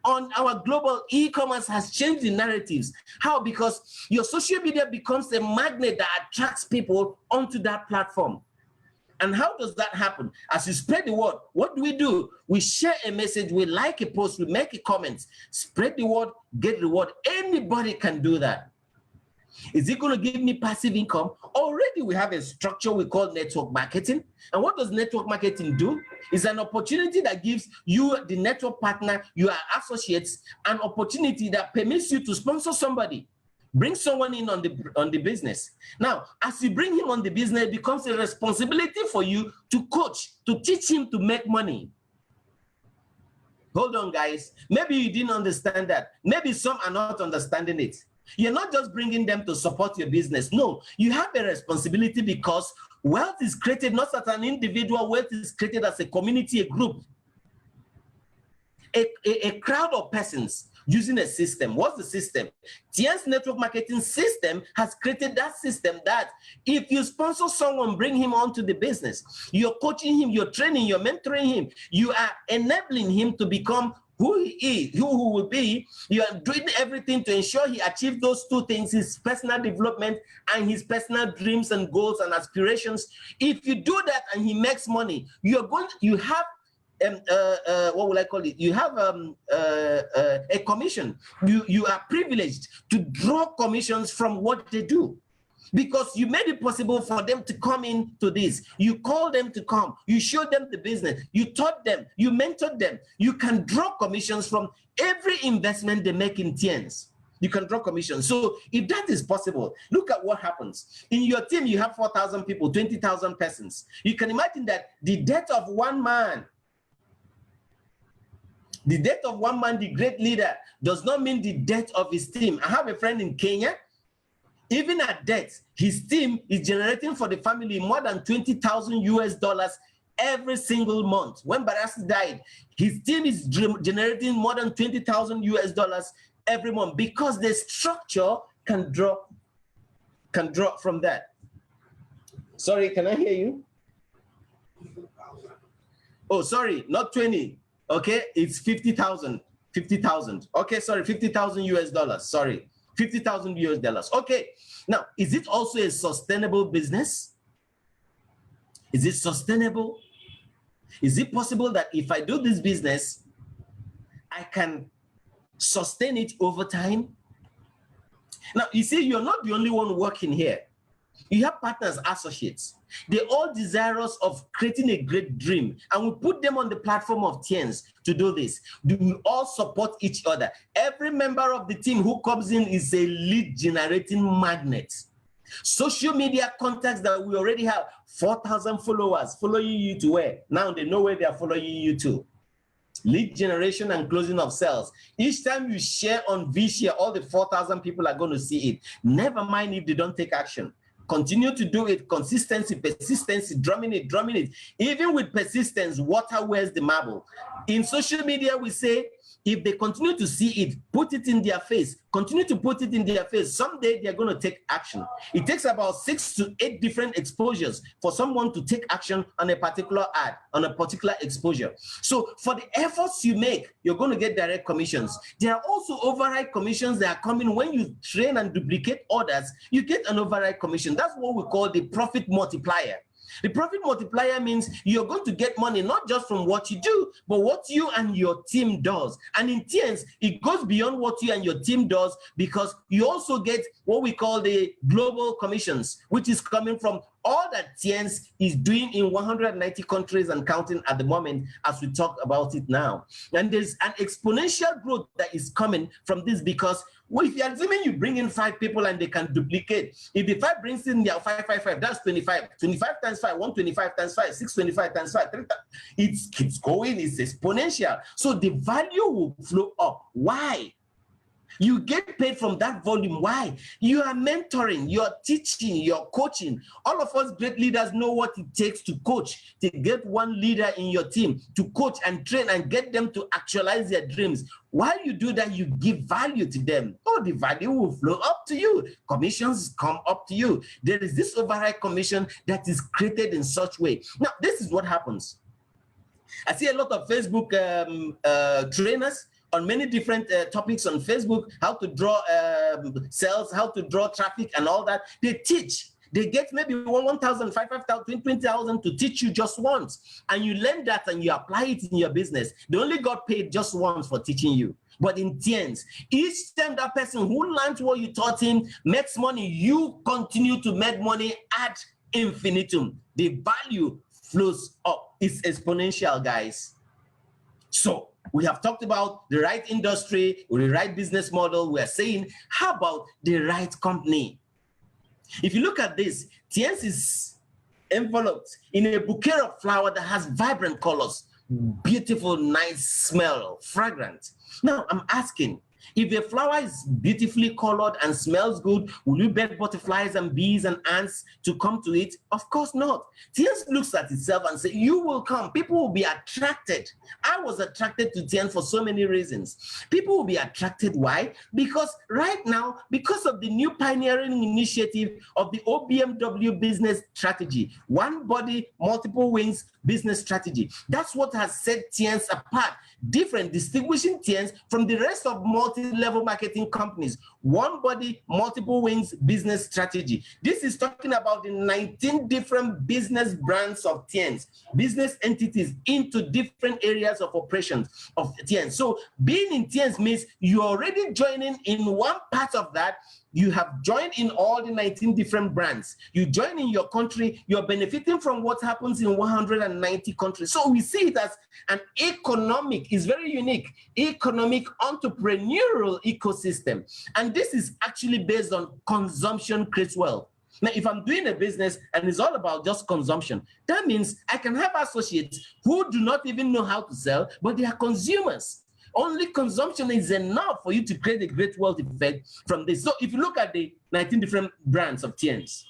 on our global e-commerce has changed the narratives. How? Because your social media becomes a magnet that attracts people onto that platform. And how does that happen? As you spread the word, what do? We share a message, we like a post, we make a comment, spread the word, get reward. Anybody can do that. Is it going to give me passive income? Already we have a structure we call network marketing. And what does network marketing do? It's an opportunity that gives you, the network partner, your associates, an opportunity that permits you to sponsor somebody. Bring someone in on the business. Now, as you bring him on the business, it becomes a responsibility for you to coach, to teach him to make money. Hold on, guys. Maybe you didn't understand that. Maybe some are not understanding it. You're not just bringing them to support your business. No, you have a responsibility because wealth is created not as an individual, wealth is created as a community, a group, a crowd of persons using a system. What's the system? Tiens network marketing system has created that system that if you sponsor someone, bring him onto the business, you're coaching him, you're training, you're mentoring him, you are enabling him to become who he is, who will be. You are doing everything to ensure he achieves those 2 things, his personal development and his personal dreams and goals and aspirations. If you do that and he makes money, you have what will I call it? You have a commission. You are privileged to draw commissions from what they do because you made it possible for them to come into this. You call them to come. You show them the business. You taught them. You mentored them. You can draw commissions from every investment they make in Tiens. You can draw commissions. So if that is possible, look at what happens. In your team, you have 4,000 people, 20,000 persons. You can imagine that the death of one man, the death of one man, the great leader, does not mean the death of his team. I have a friend in Kenya. Even at death, his team is generating for the family more than 20,000 US dollars every single month. When Barassi died, his team is generating more than 20,000 US dollars every month because the structure can draw from that. Sorry, can I hear you? Oh, sorry, not 20. Okay, it's 50,000. 50,000. Okay, sorry, 50,000 US dollars. Sorry, 50,000 US dollars. Okay, now, is it also a sustainable business? Is it sustainable? Is it possible that if I do this business, I can sustain it over time? Now, you see, you're not the only one working here. You have partners, associates. They're all desirous of creating a great dream, and we put them on the platform of Tiens to do this. We will all support each other. Every member of the team who comes in is a lead generating magnet. Social media contacts that we already have, 4,000 followers following you to where? Now they know where they are following you to. Lead generation and closing of sales. Each time you share on vShare, all the 4,000 people are going to see it. Never mind if they don't take action. Continue to do it. Consistency, persistency, drumming it. Even with persistence, water wears the marble. In social media, we say, if they continue to see it, put it in their face, continue to put it in their face, someday they're going to take action. It takes about 6 to 8 different exposures for someone to take action on a particular ad, on a particular exposure. So for the efforts you make, you're going to get direct commissions. There are also override commissions that are coming when you train and duplicate orders. You get an override commission. That's what we call the profit multiplier. The profit multiplier means you're going to get money not just from what you do, but what you and your team does. And in Tiens, it goes beyond what you and your team does, because you also get what we call the global commissions, which is coming from all that Tiens is doing in 190 countries and counting at the moment as we talk about it now. And there's an exponential growth that is coming from this, because if you're assuming you bring in 5 people and they can duplicate, if the 5 brings in their 5, that's 25. 25 times 5, 125 times 5, 625 times 5, 3, it keeps going, it's exponential. So the value will flow up. Why? You get paid from that volume. Why? You are mentoring, you're teaching, you're coaching. All of us great leaders know what it takes to coach, to get one leader in your team, to coach and train and get them to actualize their dreams. While you do that, you give value to them. Oh, the value will flow up to you. Commissions come up to you. There is this override commission that is created in such way. Now, this is what happens. I see a lot of Facebook trainers on many different topics on Facebook, how to draw sales, how to draw traffic and all that. They teach. They get maybe 1,000, 5,000, 20,000 to teach you just once. And you learn that and you apply it in your business. They only got paid just once for teaching you. But in Tiens, each time that person who learned what you taught him makes money, you continue to make money ad infinitum. The value flows up. It's exponential, guys. So we have talked about the right industry, or the right business model. We are saying, how about the right company? If you look at this, Tiens is enveloped in a bouquet of flower that has vibrant colors, beautiful, nice smell, fragrant. Now, I'm asking, if the flower is beautifully colored and smells good, will you beg butterflies and bees and ants to come to it? Of course not. Tiens looks at itself and says, you will come. People will be attracted. I was attracted to Tiens for so many reasons. People will be attracted. Why? Because right now, because of the new pioneering initiative of the OBMW business strategy, one body, multiple wings business strategy. That's what has set Tiens apart, different, distinguishing Tiens from the rest of multi-level marketing companies. One body, multiple wings business strategy. This is talking about the 19 different business brands of Tiens, business entities into different areas of operations of Tiens. So being in Tiens means you're already joining in one part of that. You have joined in all the 19 different brands. You join in your country, you're benefiting from what happens in 190 countries. So we see it as an economic, it's very unique, economic entrepreneurial ecosystem. And this is actually based on consumption creates wealth. Now, if I'm doing a business and it's all about just consumption, that means I can have associates who do not even know how to sell, but they are consumers. Only consumption is enough for you to create a great wealth effect from this. So if you look at the 19 different brands of Tiens,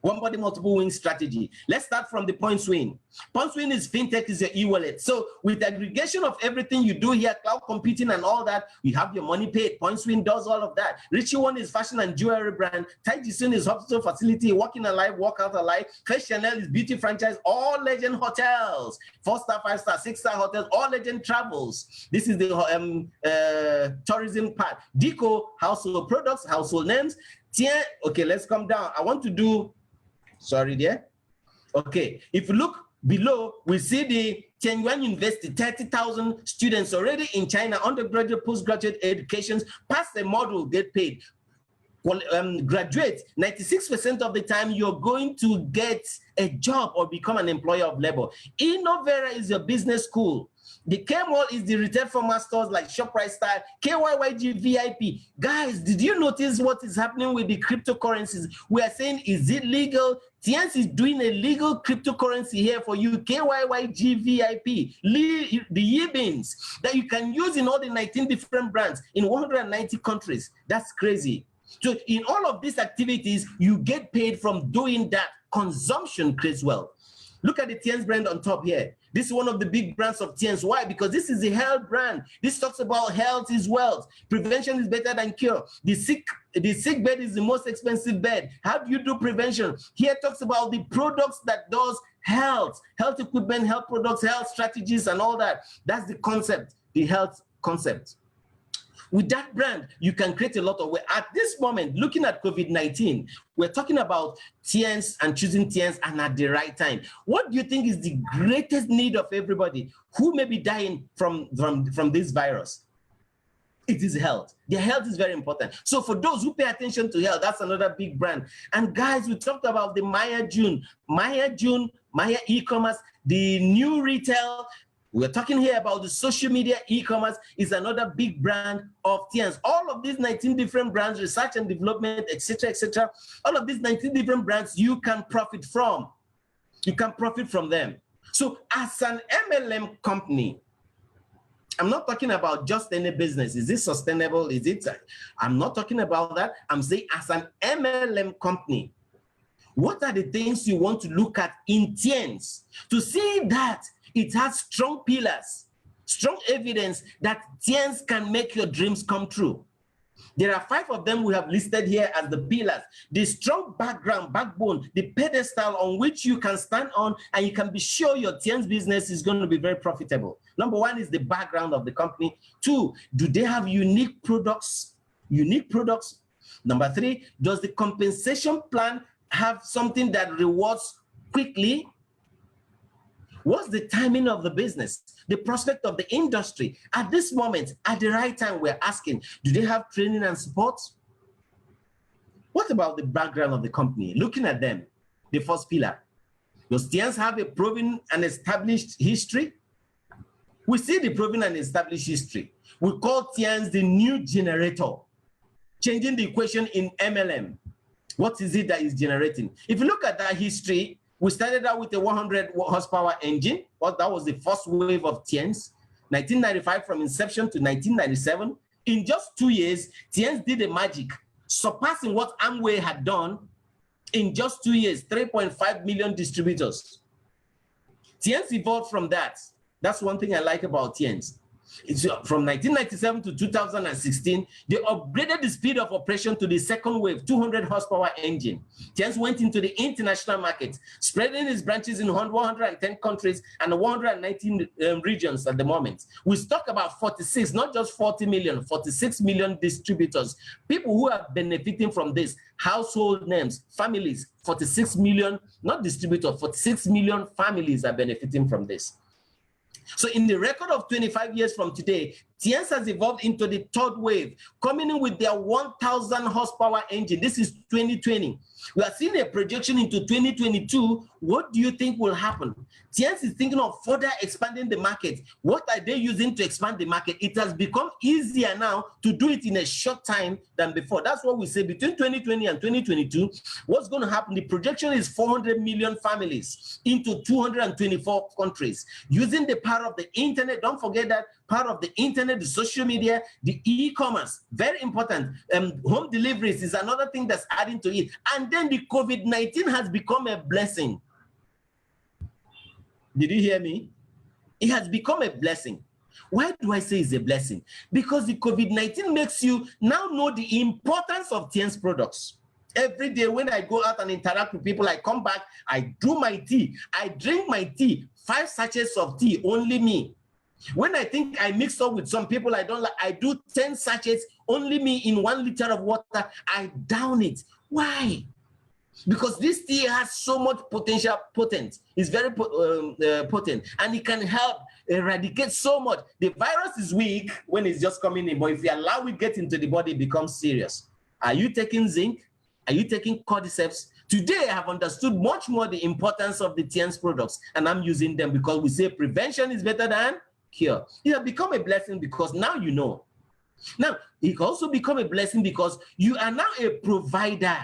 One body, multiple wing strategy. Let's start from the point swing. Point swing is fintech, is your e-wallet. So with the aggregation of everything you do here, cloud computing and all that, you have your money paid. Point swing does all of that. Richie One is fashion and jewelry brand. Tai Jisun is hospital facility, walking alive, walk out alive. Chris Chanel is beauty franchise, all legend hotels. 4-star, 5-star, 6-star hotels, all legend travels. This is the tourism part. Deco, household products, household names. Tiens, okay, let's come down. I want to do, sorry there. Okay, if you look below, we see the Tianyuan University, 30,000 students already in China, undergraduate, postgraduate educations, pass the module, get paid. Graduate, 96% of the time you're going to get a job or become an employer of labor. Innovera is your business school. The K-Mall is the retail format stores like ShopRite Style, KYYG VIP. Guys, did you notice what is happening with the cryptocurrencies? We are saying, is it legal? Tiens is doing a legal cryptocurrency here for you, KYYG VIP, the Yibins that you can use in all the 19 different brands in 190 countries. That's crazy. So in all of these activities, you get paid from doing that. Consumption creates wealth. Look at the Tiens brand on top here. This is one of the big brands of Tiens. Why? Because this is a health brand. This talks about health is wealth. Prevention is better than cure. The sick bed is the most expensive bed. How do you do prevention? Here talks about the products that does health equipment, health products, health strategies, and all that. That's the concept, the health concept. With that brand, you can create a lot of wealth. At this moment, looking at COVID-19, we're talking about Tiens and choosing Tiens and at the right time. What do you think is the greatest need of everybody who may be dying from this virus? It is health. Their health is very important. So for those who pay attention to health, that's another big brand. And guys, we talked about the Maya June, Maya e-commerce, the new retail. We're talking here about the social media e-commerce is another big brand of Tiens. All of these 19 different brands, research and development, etc., all of these 19 different brands you can profit from. You can profit from them. So as an MLM company, I'm not talking about just any business. Is it sustainable? Is it? I'm not talking about that. I'm saying as an MLM company, what are the things you want to look at in Tiens to see that it has strong pillars, strong evidence that Tiens can make your dreams come true? There are 5 of them we have listed here as the pillars. The strong backbone, the pedestal on which you can stand on and you can be sure your Tiens business is going to be very profitable. Number 1 is the background of the company. 2, do they have unique products? Number 3, does the compensation plan have something that rewards quickly? What's the timing of the business? The prospect of the industry? At this moment, at the right time, we're asking, do they have training and support? What about the background of the company? Looking at them, the first pillar. Does Tiens have a proven and established history? We see the proven and established history. We call Tiens the new generator, changing the equation in MLM. What is it that is generating? If you look at that history, we started out with a 100 horsepower engine. Well, that was the first wave of Tiens. 1995 from inception to 1997. In just 2 years, Tiens did a magic, surpassing what Amway had done in just 2 years, 3.5 million distributors. Tiens evolved from that. That's one thing I like about Tiens. It's from 1997 to 2016, they upgraded the speed of operation to the second wave, 200 horsepower engine. Tiens went into the international market, spreading its branches in 110 countries and 119 regions at the moment. We talk about 46, not just 40 million, 46 million distributors, people who are benefiting from this, household names, families, 46 million, not distributors, 46 million families are benefiting from this. So in the record of 25 years from today, Tiens has evolved into the third wave, coming in with their 1,000 horsepower engine. This is 2020. We are seeing a projection into 2022. What do you think will happen? Tiens is thinking of further expanding the market. What are they using to expand the market? It has become easier now to do it in a short time than before. That's what we say between 2020 and 2022. What's going to happen? The projection is 400 million families into 224 countries using the power of the internet. Don't forget that part of the internet internet, the social media, the e-commerce, very important. Home deliveries is another thing that's adding to it. And then the COVID-19 has become a blessing. Did you hear me? It has become a blessing. Why do I say it's a blessing? Because the COVID-19 makes you now know the importance of Tien's products. Every day when I go out and interact with people, I come back, I do my tea, I drink my tea, 5 sachets of tea, only me. When I think I mix up with some people I don't like, I do 10 sachets, only me in 1 liter of water, I down it. Why? Because this tea has so much potential, potent. It's very potent, and it can help eradicate so much. The virus is weak when it's just coming in, but if you allow it get into the body, it becomes serious. Are you taking zinc? Are you taking cordyceps? Today, I have understood much more the importance of the Tien's products, and I'm using them because we say prevention is better than cure. It has become a blessing because now you know. Now, it can also become a blessing because you are now a provider,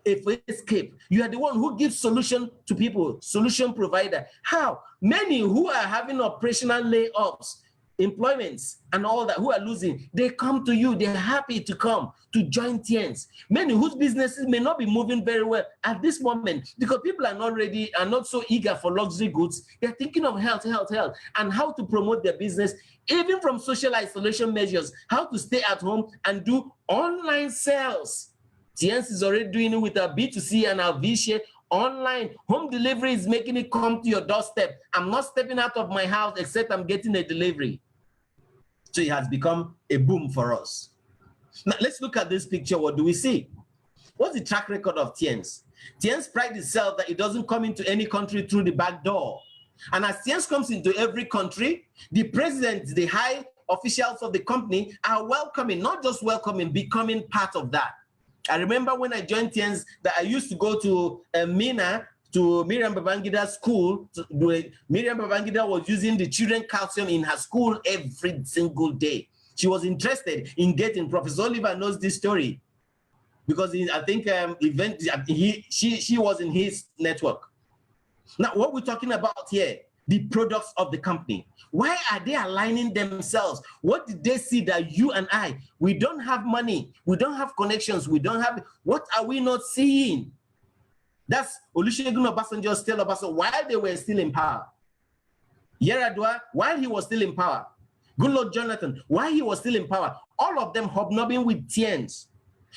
a escape. You are the one who gives solution to people, solution provider. How? Many who are having operational layoffs, employments, and all that, who are losing, they come to you. They're happy to come to join Tien's. Many whose businesses may not be moving very well at this moment because people are not ready, are not so eager for luxury goods. They're thinking of health, and how to promote their business, even from social isolation measures, how to stay at home and do online sales. Tien's is already doing it with our B2C and our V-share. Online home delivery is making it come to your doorstep. I'm not stepping out of my house except I'm getting a delivery. So it has become a boom for us. Now let's look at this picture. What do we see? What's the track record of Tien's? Tien's prides itself that it doesn't come into any country through the back door. And as Tien's comes into every country, the president, the high officials of the company are welcoming, not just welcoming, becoming part of that. I remember when I joined Tien's that I used to go to Mina, to Miriam Babangida's school. Miriam Babangida was using the children calcium in her school every single day. She was interested in getting, Professor Oliver knows this story because I think she was in his network. Now, what we're talking about here, the products of the company. Why are they aligning themselves? What did they see that you and I, we don't have money, we don't have connections, we don't have, what are we not seeing? That's Olusegun Obasanjo, still Obasanjo, while they were still in power. Yar'Adua, while he was still in power. Goodluck Jonathan, while he was still in power. All of them hobnobbing with Tien's.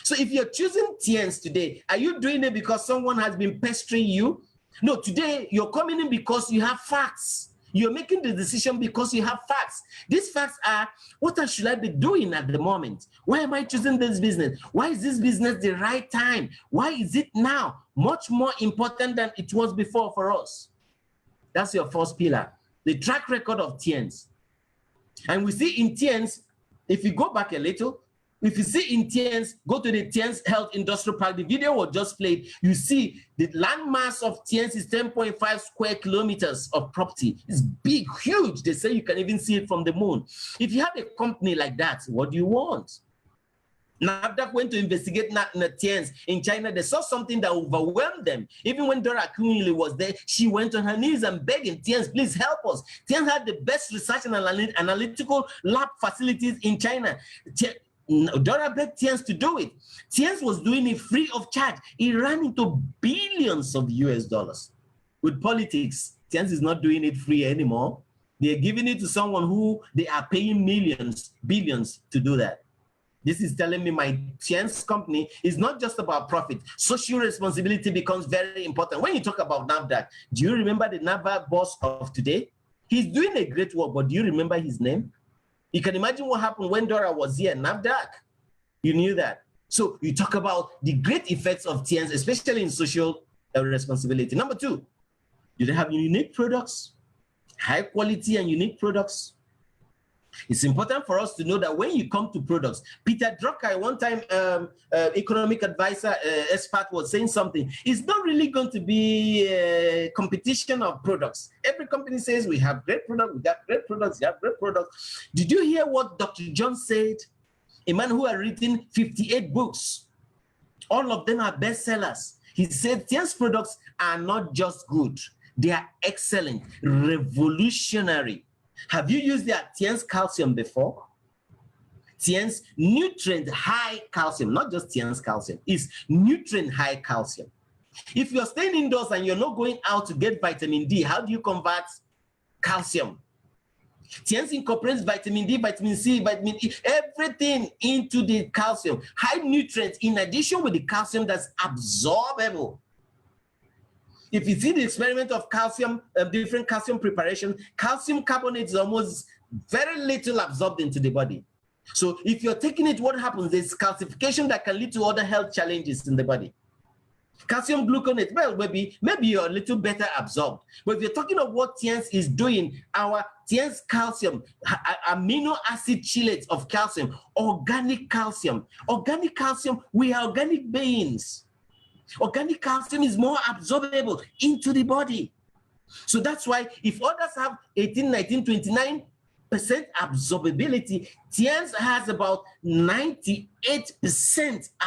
So if you're choosing Tien's today, are you doing it because someone has been pestering you? No, today you're coming in because you have facts. You're making the decision because you have facts. These facts are, what should I be doing at the moment? Why am I choosing this business? Why is this business the right time? Why is it now much more important than it was before for us? That's your first pillar, the track record of Tien's. And we see in Tien's, if you go back a little, if you see in Tien's, go to the Tien's Health Industrial Park, the video was just played, you see the landmass of Tien's is 10.5 square kilometers of property. It's big, huge. They say you can even see it from the moon. If you have a company like that, what do you want? NAFDAC went to investigate Tien's in China. They saw something that overwhelmed them. Even when Dora Akunyili was there, she went on her knees and begging, Tien's, please help us. Tien's had the best research and analytical lab facilities in China. Dora begged Tien's to do it. Tien's was doing it free of charge. It ran into billions of US dollars. With politics, Tien's is not doing it free anymore. They're giving it to someone who they are paying millions, billions to do that. This is telling me my Tien's company is not just about profit. Social responsibility becomes very important. When you talk about NAFDAC, do you remember the NAFDAC boss of today? He's doing a great work, but do you remember his name? You can imagine what happened when Dora was here, NAFDAC. You knew that. So you talk about the great effects of Tien's, especially in social responsibility. Number 2, do they have unique products, high quality and unique products? It's important for us to know that when you come to products, Peter Drucker, one time economic advisor, expert, was saying something. It's not really going to be a competition of products. Every company says we have great products, we have great products, we have great products. Did you hear what Dr. John said? A man who had written 58 books. All of them are bestsellers. He said Tien's products are not just good, they are excellent, revolutionary. Have you used their Tien's calcium before? Tiens nutrient high calcium, not just Tiens calcium, it's nutrient high calcium. If you're staying indoors and you're not going out to get vitamin D, how do you convert calcium? Tiens incorporates vitamin D, vitamin C, vitamin E, everything into the calcium. High nutrients in addition with the calcium that's absorbable. If you see the experiment of calcium, different calcium preparation, calcium carbonate is almost very little absorbed into the body. So if you're taking it, what happens is calcification that can lead to other health challenges in the body. Calcium gluconate, well, maybe you're a little better absorbed. But if you're talking of what Tiens is doing, our Tiens calcium, amino acid chelates of calcium, organic calcium. Organic calcium, we are organic beings. Organic calcium is more absorbable into the body. So that's why if others have 18, 19, 29% absorbability, Tiens has about 98%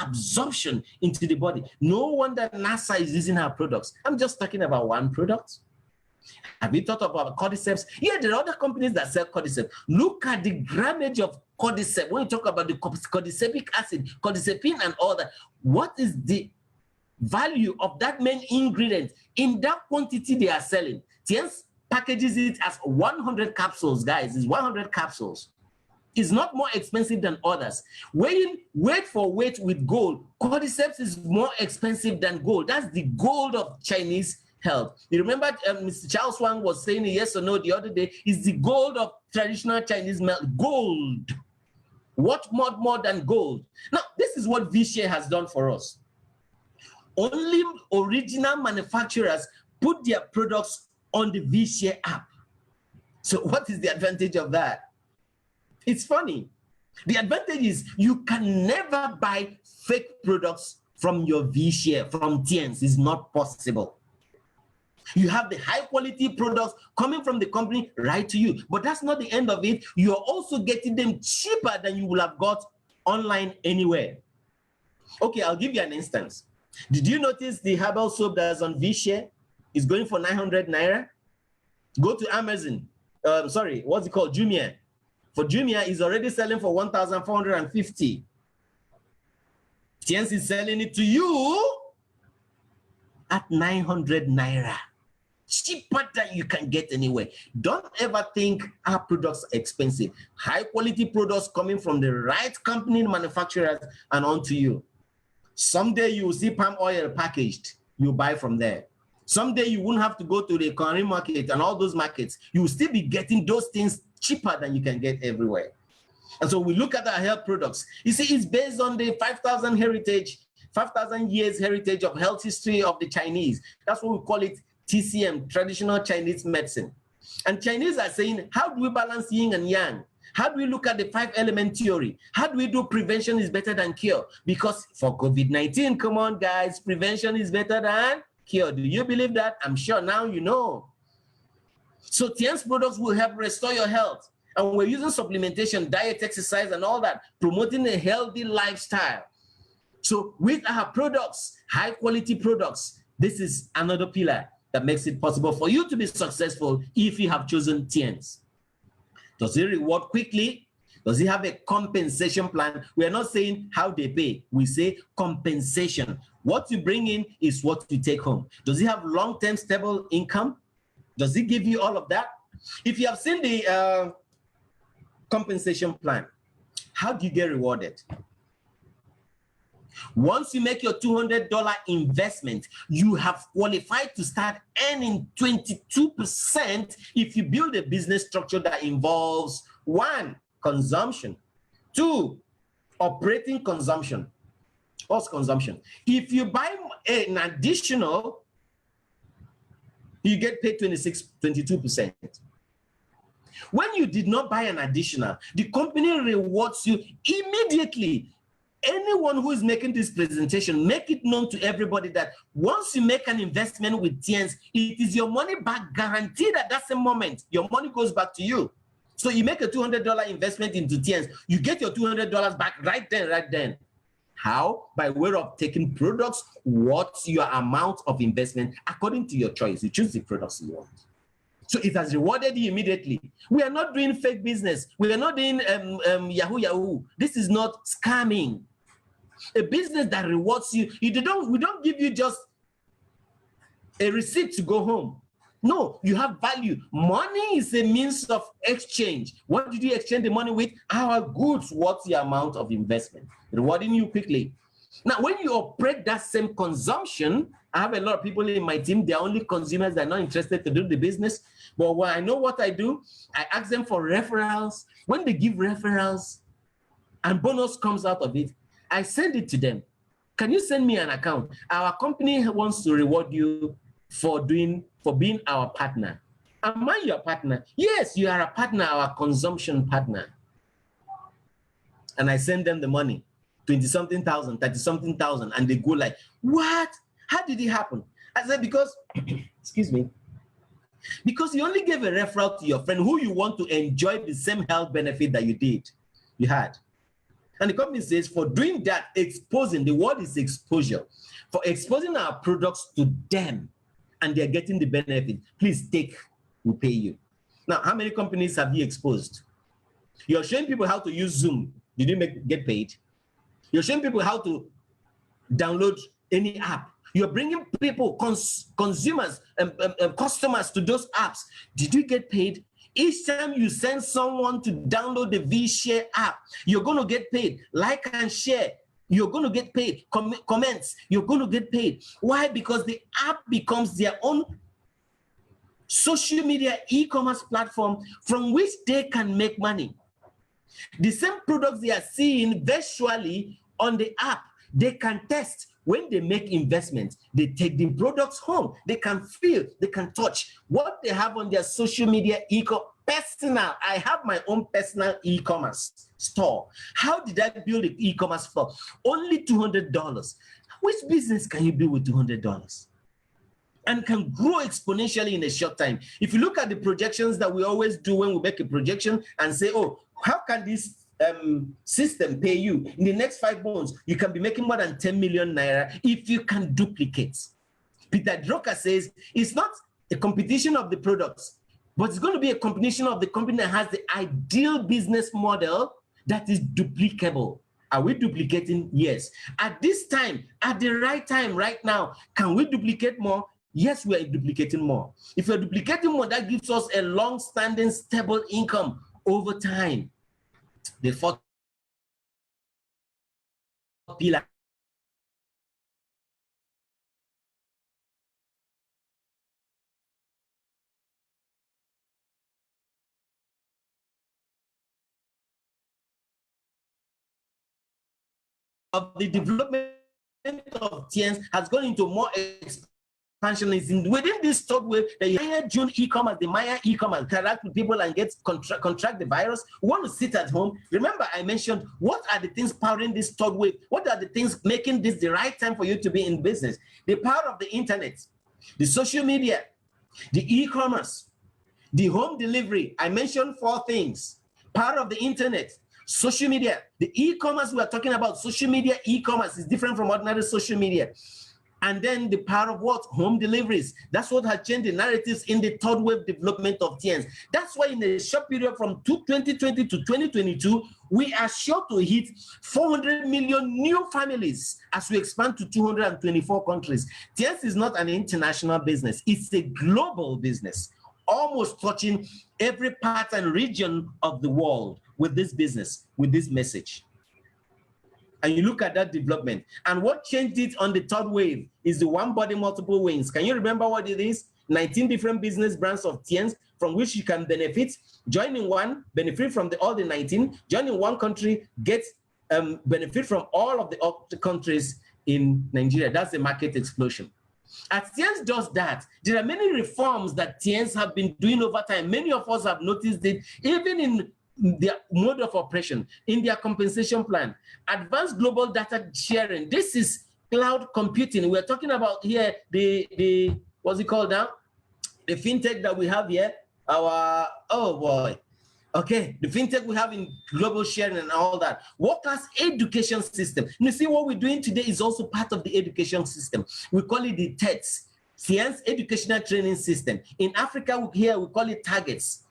absorption into the body. No wonder NASA is using our products. I'm just talking about one product. Have you thought about cordyceps? Yeah, there are other companies that sell cordyceps. Look at the grammage of cordyceps. When you talk about the cordycepic acid, cordycepin and all that, what is the value of that main ingredient in that quantity they are selling? Tiens packages it as 100 capsules, guys. It's 100 capsules. It's not more expensive than others. Weight for weight with gold, cordyceps is more expensive than gold. That's the gold of Chinese health. You remember Mr. Charles Wang was saying yes or no the other day, is the gold of traditional Chinese gold. What more than gold? Now, this is what V-Share has done for us. Only original manufacturers put their products on the V-Share app. So what is the advantage of that? It's funny. The advantage is you can never buy fake products from your V-Share, from Tiens. It's not possible. You have the high quality products coming from the company right to you. But that's not the end of it. You're also getting them cheaper than you will have got online anywhere. Okay, I'll give you an instance. Did you notice the herbal soap that's on V-Share is going for 900 Naira? Go to Amazon. What's it called? Jumia. For Jumia, is already selling for 1,450. Tiens is selling it to you at 900 Naira. Cheaper than you can get anywhere. Don't ever think our products are expensive. High quality products coming from the right company manufacturers and onto you. Someday you will see palm oil packaged. You buy from there. Someday you won't have to go to the Korean market and all those markets. You will still be getting those things cheaper than you can get everywhere. And so we look at our health products. You see, it's based on the 5,000 years heritage of health history of the Chinese. That's what we call it TCM, traditional Chinese medicine. And Chinese are saying, how do we balance yin and yang? How do we look at the 5-element theory? How do we do prevention is better than cure? Because for COVID-19, come on, guys, prevention is better than cure. Do you believe that? I'm sure now you know. So Tiens products will help restore your health. And we're using supplementation, diet, exercise, and all that, promoting a healthy lifestyle. So with our products, high quality products, this is another pillar that makes it possible for you to be successful if you have chosen Tiens. Does it reward quickly? Does it have a compensation plan? We are not saying how they pay. We say compensation. What you bring in is what you take home. Does it have long-term stable income? Does it give you all of that? If you have seen the compensation plan, how do you get rewarded? Once you make your $200 investment, you have qualified to start earning 22% if you build a business structure that involves 1, consumption, 2, operating consumption. What's consumption? If you buy an additional, you get paid 22%. When you did not buy an additional, the company rewards you immediately. Anyone who is making this presentation, make it known to everybody that once you make an investment with Tiens, it is your money back guaranteed at that same moment. Your money goes back to you. So you make a $200 investment into Tiens, you get your $200 back right then. How? By way of taking products. What's your amount of investment according to your choice? You choose the products you want. So it has rewarded you immediately. We are not doing fake business. We are not doing Yahoo. This is not scamming. A business that rewards you. We don't give you just a receipt to go home. No, you have value. Money is a means of exchange. What did you exchange the money with? Our goods. What's the amount of investment? Rewarding you quickly. Now, when you operate that same consumption, I have a lot of people in my team, they're only consumers, they're not interested to do the business. But when I know what I do, I ask them for referrals. When they give referrals and bonus comes out of it, I send it to them. Can you send me an account? Our company wants to reward you for being our partner. Am I your partner? Yes, you are a partner, our consumption partner. And I send them the money. 20-something thousand, 30-something thousand, and they go like, what? How did it happen? I said, because, excuse me, because you only gave a referral to your friend who you want to enjoy the same health benefit that you had. And the company says, for doing that, exposing, the word is exposure, for exposing our products to them, and they're getting the benefit, please take, we'll pay you. Now, how many companies have you exposed? You're showing people how to use Zoom. Did you get paid? You're showing people how to download any app. You're bringing people, consumers, customers to those apps. Did you get paid? Each time you send someone to download the VShare app, you're going to get paid. Like and share, you're going to get paid. Comments, you're going to get paid. Why? Because the app becomes their own social media e-commerce platform from which they can make money. The same products they are seeing virtually on the app, they can test. When they make investments, they take the products home. They can feel, they can touch what they have on their social media personal. I have my own personal e-commerce store. How did I build an e-commerce store? Only $200. Which business can you build with $200? And can grow exponentially in a short time. If you look at the projections that we always do when we make a projection and say, oh, how can this system pay you? In the next 5 months, you can be making more than 10 million naira if you can duplicate. Peter Drucker says it's not a competition of the products, but it's going to be a competition of the company that has the ideal business model that is duplicable. Are we duplicating? Yes. At this time, at the right time, right now, can we duplicate more? Yes, we are duplicating more. If we're duplicating more, that gives us a long-standing, stable income over time. The fourth pillar of the development of Tiens has gone into more expansionism within this third wave. The Maya June e-commerce, the Maya e-commerce, interact with people and get contract the virus. We want to sit at home. Remember, I mentioned what are the things powering this third wave? What are the things making this the right time for you to be in business? The power of the internet, the social media, the e-commerce, the home delivery. I mentioned 4 things. Power of the internet, social media, the e-commerce we are talking about, social media e-commerce is different from ordinary social media. And then the power of what? Home deliveries. That's what has changed the narratives in the third wave development of Tiens. That's why in a short period from 2020 to 2022, we are sure to hit 400 million new families as we expand to 224 countries. Tiens is not an international business. It's a global business, almost touching every part and region of the world with this business, with this message. And you look at that development. And what changed it on the third wave is the one body, multiple wings. Can you remember what it is? 19 different business brands of Tiens from which you can benefit. Join in one, benefit from all the 19. Join in one country, get benefit from all of the countries in Nigeria. That's the market explosion. As Tiens does that, there are many reforms that Tiens have been doing over time. Many of us have noticed it, even in their mode of operation, in their compensation plan, advanced global data sharing. This is cloud computing. We're talking about here the what's it called now? The fintech that we have here. Our okay, the fintech we have in global sharing and all that. World-class education system. You see, what we're doing today is also part of the education system. We call it the TEDs. Tiens educational training system. In Africa, here we call it targets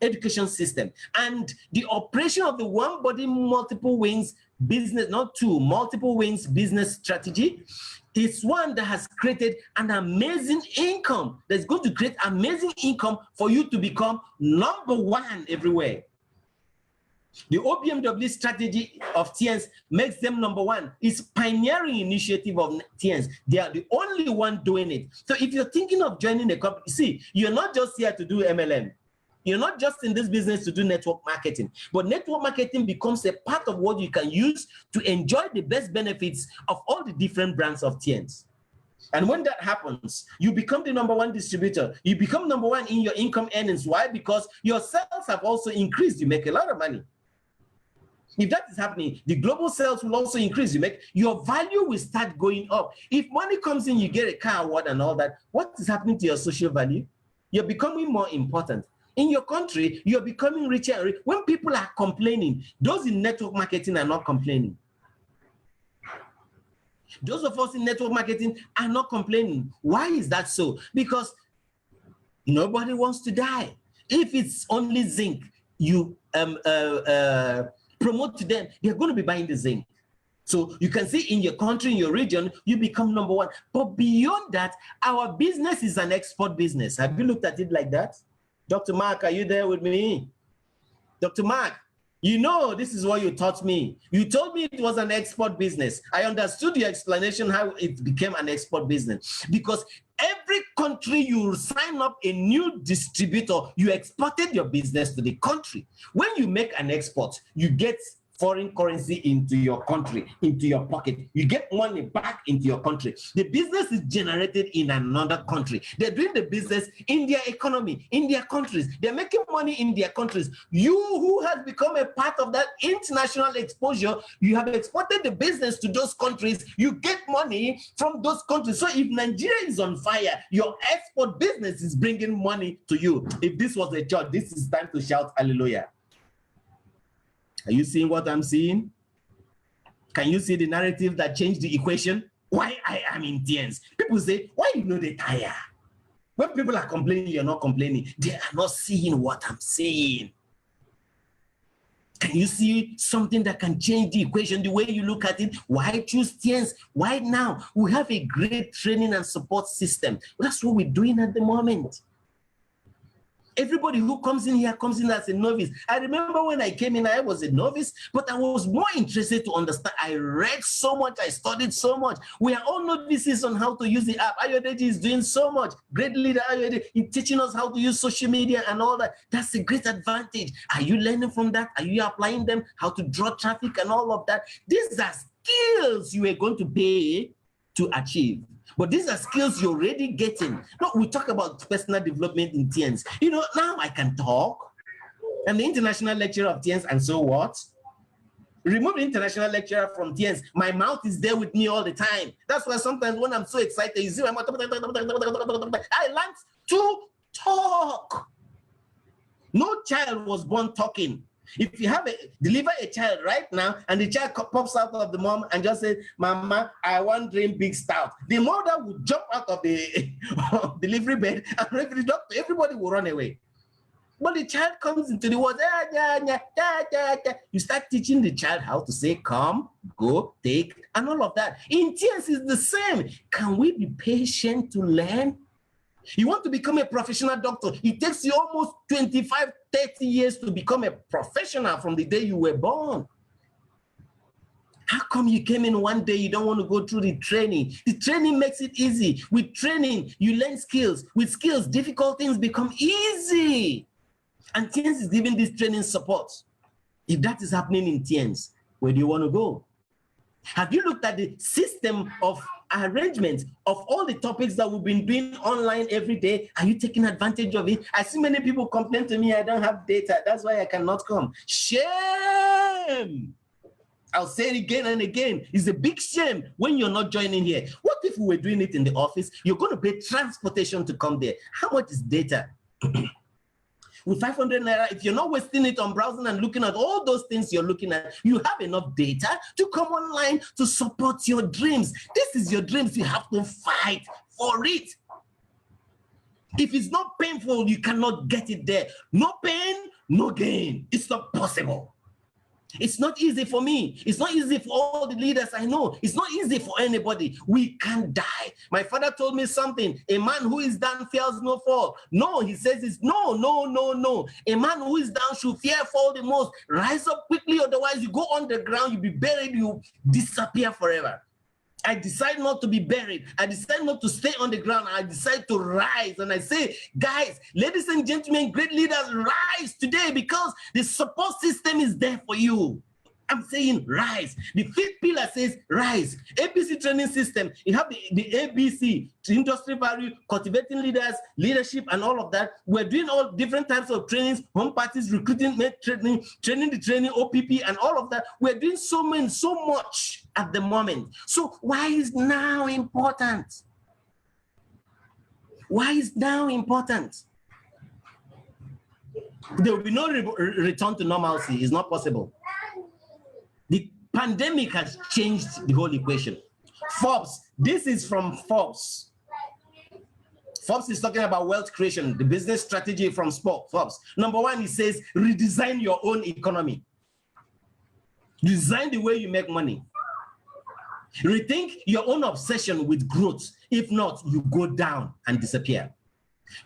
education system. And the operation of the one body, multiple wings business, not two, multiple wings business strategy is one that has created an amazing income that's going to create amazing income for you to become number one everywhere. The OBMW strategy of Tiens makes them number one. It's pioneering initiative of Tiens. They are the only one doing it. So if you're thinking of joining a company, see, you're not just here to do MLM. You're not just in this business to do network marketing, but network marketing becomes a part of what you can use to enjoy the best benefits of all the different brands of Tiens. And when that happens, you become the number one distributor. You become number one in your income earnings. Why? Because your sales have also increased. You make a lot of money. If that is happening, the global sales will also increase. Your value will start going up. If money comes in, you get a car award and all that. What is happening to your social value? You're becoming more important. In your country, you're becoming richer and rich. When people are complaining, those in network marketing are not complaining. Those of us in network marketing are not complaining. Why is that so? Because nobody wants to die. If it's only zinc, you promote to them, they're going to be buying the zinc. So you can see in your country, in your region, you become number one. But beyond that, our business is an export business. Have you looked at it like that? Dr. Mark, are you there with me? Dr. Mark, you know, this is what you taught me. You told me it was an export business. I understood your explanation how it became an export business. Because every country you sign up a new distributor, you exported your business to the country. When you make an export, you get foreign currency into your country, into your pocket. You get money back into your country. The business is generated in another country. They're doing the business in their economy, in their countries. They're making money in their countries. You who has become a part of that international exposure, you have exported the business to those countries. You get money from those countries. So if Nigeria is on fire, your export business is bringing money to you. If this was a church, this is time to shout hallelujah. Are you seeing what I'm seeing? Can you see the narrative that changed the equation? Why I am in Tiens? People say, why you know they tire? When people are complaining, you're not complaining. They are not seeing what I'm saying. Can you see something that can change the equation, the way you look at it? Why choose Tiens? Why now? We have a great training and support system. That's what we're doing at the moment. Everybody who comes in here comes in as a novice. I remember when I came in, I was a novice, but I was more interested to understand. I read so much, I studied so much. We are all novices on how to use the app. Ayodeji is doing so much. Great leader Ayodeji in teaching us how to use social media and all that. That's a great advantage. Are you learning from that? Are you applying them? How to draw traffic and all of that? These are skills you are going to pay to achieve. But these are skills you're already getting. No, we talk about personal development in Tiens. You know, now I can talk. I'm the international lecturer of Tiens, and so what? Remove the international lecturer from Tiens. My mouth is there with me all the time. That's why sometimes when I'm so excited, you see my mouth, I learned to talk. No child was born talking. If you have deliver a child right now and the child pops out of the mom and just says, Mama, I want to drink big stout, the mother would jump out of the delivery bed and everybody will run away. But the child comes into the world, you start teaching the child how to say come, go, take, and all of that. In Tiens is the same. Can we be patient to learn? You want to become a professional doctor. It takes you almost 25, 30 years to become a professional from the day you were born. How come you came in one day, you don't want to go through the training? The training makes it easy. With training, you learn skills. With skills, difficult things become easy. And Tiens is giving this training support. If that is happening in Tiens, where do you want to go? Have you looked at the system of arrangement of all the topics that we've been doing online every day? Are you taking advantage of it? I see many people complain to me, I don't have data. That's why I cannot come. Shame. I'll say it again and again. It's a big shame when you're not joining here. What if we were doing it in the office? You're going to pay transportation to come there. How much is data? With 500 naira, if you're not wasting it on browsing and looking at all those things you're looking at, you have enough data to come online to support your dreams. This is your dreams. You have to fight for it. If it's not painful, you cannot get it there. No pain, no gain. It's not possible. It's not easy for me. It's not easy for all the leaders I know. It's not easy for anybody. We can die. My father told me something. A man who is down fears no fall. No, he says it's no, no, no, no. A man who is down should fear fall the most. Rise up quickly, otherwise you go on the ground, you'll be buried, you disappear forever. I decide not to be buried. I decide not to stay on the ground. I decide to rise. And I say, guys, ladies and gentlemen, great leaders, rise today because the support system is there for you. I'm saying rise. The fifth pillar says rise. ABC training system. You have the ABC, industry value, cultivating leaders, leadership, and all of that. We're doing all different types of trainings, home parties, recruiting, training, the training, OPP, and all of that. We're doing so much at the moment. So why is now important? Why is now important? There will be no return to normalcy. It's not possible. The pandemic has changed the whole equation. Forbes, this is from Forbes. Forbes is talking about wealth creation, the business strategy from Forbes. Number one, it says, redesign your own economy. Design the way you make money. Rethink your own obsession with growth. If not, you go down and disappear.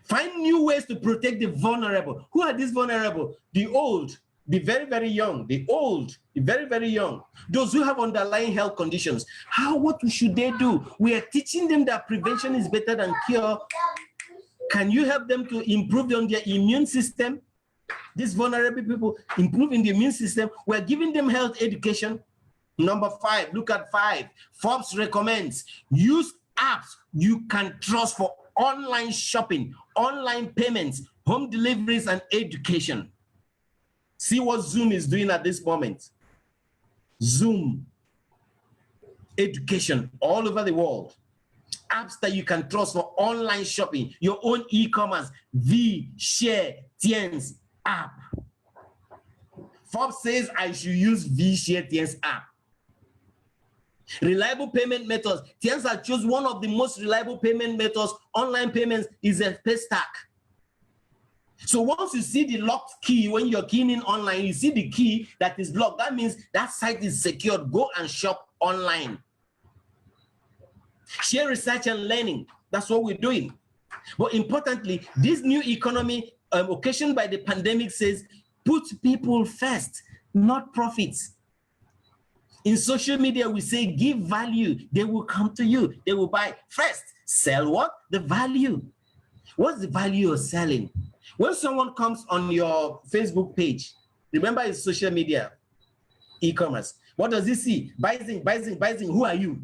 Find new ways to protect the vulnerable. Who are these vulnerable? The old, the very, very young, the old, the very, very young, those who have underlying health conditions. What should they do? We are teaching them that prevention is better than cure. Can you help them to improve on their immune system? These vulnerable people, improving the immune system. We're giving them health education. Number 5, look at 5. Forbes recommends use apps you can trust for online shopping, online payments, home deliveries, and education. See what Zoom is doing at this moment. Zoom, education all over the world. Apps that you can trust for online shopping, your own e-commerce, Choose Tiens app. Forbes says I should use Choose Tiens app. Reliable payment methods. Tiens has chosen one of the most reliable payment methods. Online payments is a paystack. So once you see the locked key, when you're keying in online, you see the key that is locked. That means that site is secured. Go and shop online. Share research and learning. That's what we're doing. But importantly, this new economy occasioned by the pandemic says, put people first, not profits. In social media, we say, give value. They will come to you. They will buy. First, sell what? The value. What's the value of selling? When someone comes on your Facebook page, remember it's social media, e-commerce. What does he see? Buy. Who are you?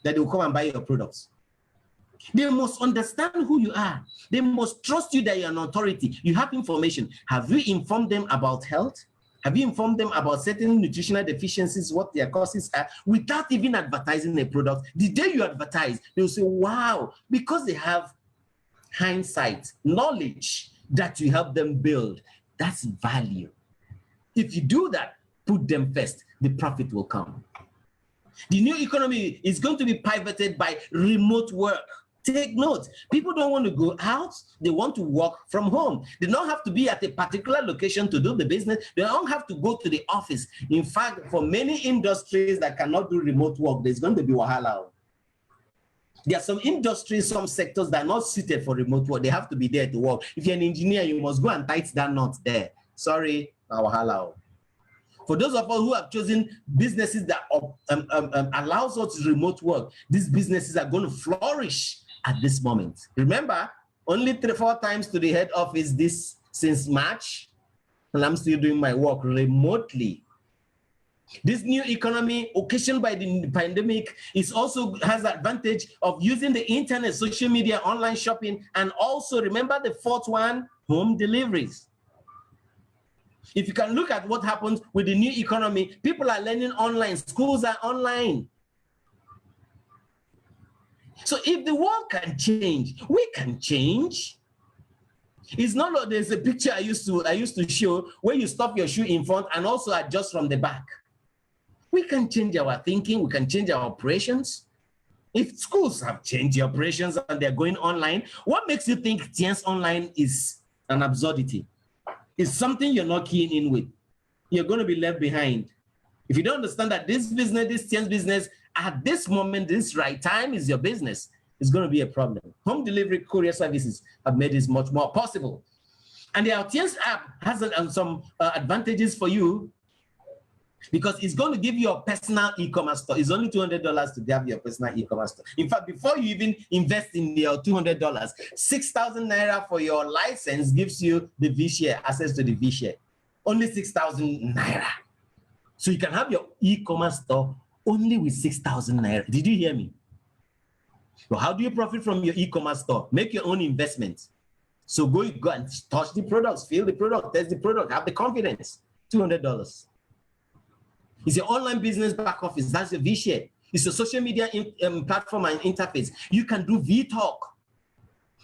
That they will come and buy your products. They must understand who you are. They must trust you that you're an authority. You have information. Have you informed them about health? Have you informed them about certain nutritional deficiencies, what their causes are, without even advertising a product? The day you advertise, they'll say, wow, because they have hindsight, knowledge that you help them build. That's value. If you do that, put them first, the profit will come. The new economy is going to be pivoted by remote work. Take note, people don't want to go out, they want to work from home. They don't have to be at a particular location to do the business. They don't have to go to the office. In fact, for many industries that cannot do remote work, there's going to be wahala. There are some industries, some sectors that are not suited for remote work. They have to be there to work. If you're an engineer, you must go and tighten that knot there. Sorry, wahala. For those of us who have chosen businesses that allows us remote work, these businesses are going to flourish at this moment. Remember, only 3-4 times to the head office since March, and I'm still doing my work remotely. This new economy occasioned by the pandemic has the advantage of using the internet, social media, online shopping, and also remember the 4th one, home deliveries. If you can look at what happens with the new economy, people are learning online, schools are online. So if the world can change, we can change. It's not like there's a picture I used to show where you stop your shoe in front and also adjust from the back. We can change our thinking, we can change our operations. If schools have changed their operations and they're going online, what makes you think Tiens Online is an absurdity? It's something you're not keen in with. You're going to be left behind. If you don't understand that this business, this Tiens business, at this moment, this right time is your business, it's going to be a problem. Home delivery courier services have made this much more possible. And the Tiens app has some advantages for you, because it's going to give you a personal e-commerce store. It's only $200 to have your personal e-commerce store. In fact, before you even invest in your $200, 6,000 naira for your license gives you the V-share, access to the V-share. Only 6,000 naira. So you can have your e-commerce store only with 6,000 naira. Did you hear me? So how do you profit from your e-commerce store? Make your own investment. So go and touch the products, feel the product, test the product, have the confidence. $200. It's your online business back office. That's your V-share. It's your social media platform and interface. You can do V-talk.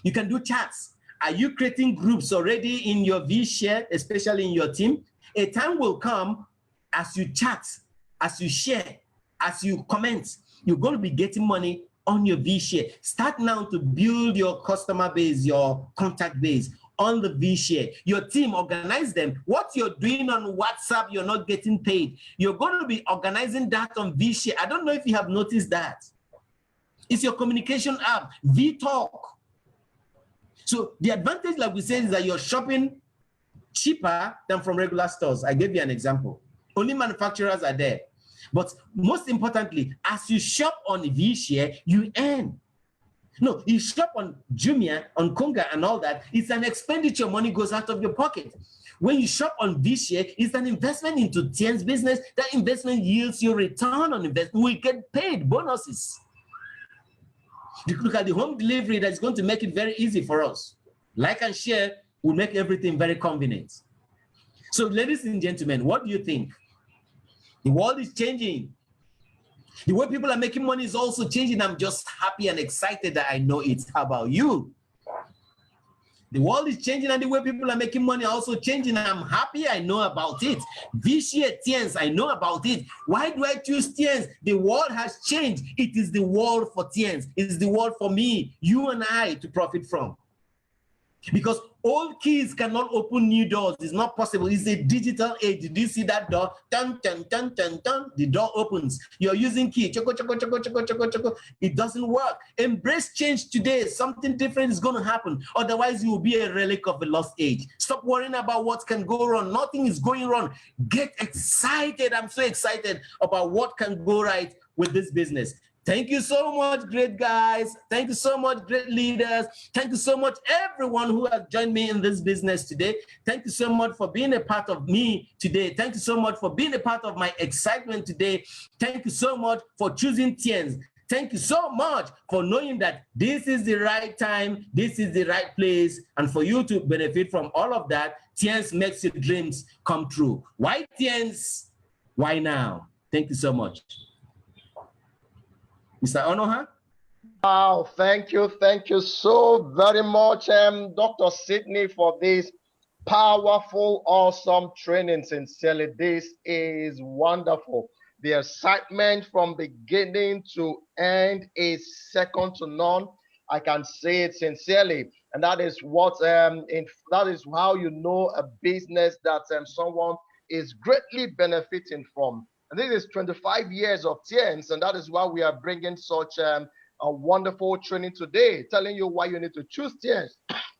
You can do chats. Are you creating groups already in your V-share, especially in your team? A time will come as you chat, as you share, as you comment, you're going to be getting money on your V-share. Start now to build your customer base, your contact base on the V-share. Your team, organize them. What you're doing on WhatsApp, you're not getting paid. You're going to be organizing that on V-share. I don't know if you have noticed that. It's your communication app, V-talk. So the advantage, like we said, is that you're shopping cheaper than from regular stores. I gave you an example. Only manufacturers are there. But most importantly, as you shop on V-share, you earn. No, you shop on Jumia, on Konga and all that, it's an expenditure. Money goes out of your pocket. When you shop on V-share, it's an investment into Tiens business. That investment yields your return on investment. We get paid bonuses. You look at the home delivery, that's going to make it very easy for us. Like and share will make everything very convenient. So ladies and gentlemen, what do you think? The world is changing. The way people are making money is also changing. I'm just happy and excited that I know it. How about you? The world is changing and the way people are making money are also changing. I'm happy I know about it. V-share Tiens, I know about it. Why do I choose Tiens? The world has changed. It is the world for Tiens. It is the world for me, you and I to profit from. Because old keys cannot open new doors. It's not possible. It's a digital age. Did you see that door? Dun, dun, dun, dun, dun. The door opens. You're using key. Choco, choco, choco, choco, choco, choco. It doesn't work. Embrace change today. Something different is going to happen. Otherwise, you will be a relic of a lost age. Stop worrying about what can go wrong. Nothing is going wrong. Get excited. I'm so excited about what can go right with this business. Thank you so much, great guys. Thank you so much, great leaders. Thank you so much, everyone who has joined me in this business today. Thank you so much for being a part of me today. Thank you so much for being a part of my excitement today. Thank you so much for choosing Tiens. Thank you so much for knowing that this is the right time, this is the right place, and for you to benefit from all of that. Tiens makes your dreams come true. Why Tiens? Why now? Thank you so much. Mr. Onoha? Wow, thank you so very much, Dr. Sidney, for this powerful, awesome training. Sincerely, this is wonderful. The excitement from beginning to end is second to none. I can say it sincerely, and that is what that is how you know a business that someone is greatly benefiting from. And this is 25 years of Tiens, and that is why we are bringing such a wonderful training today, telling you why you need to choose Tiens.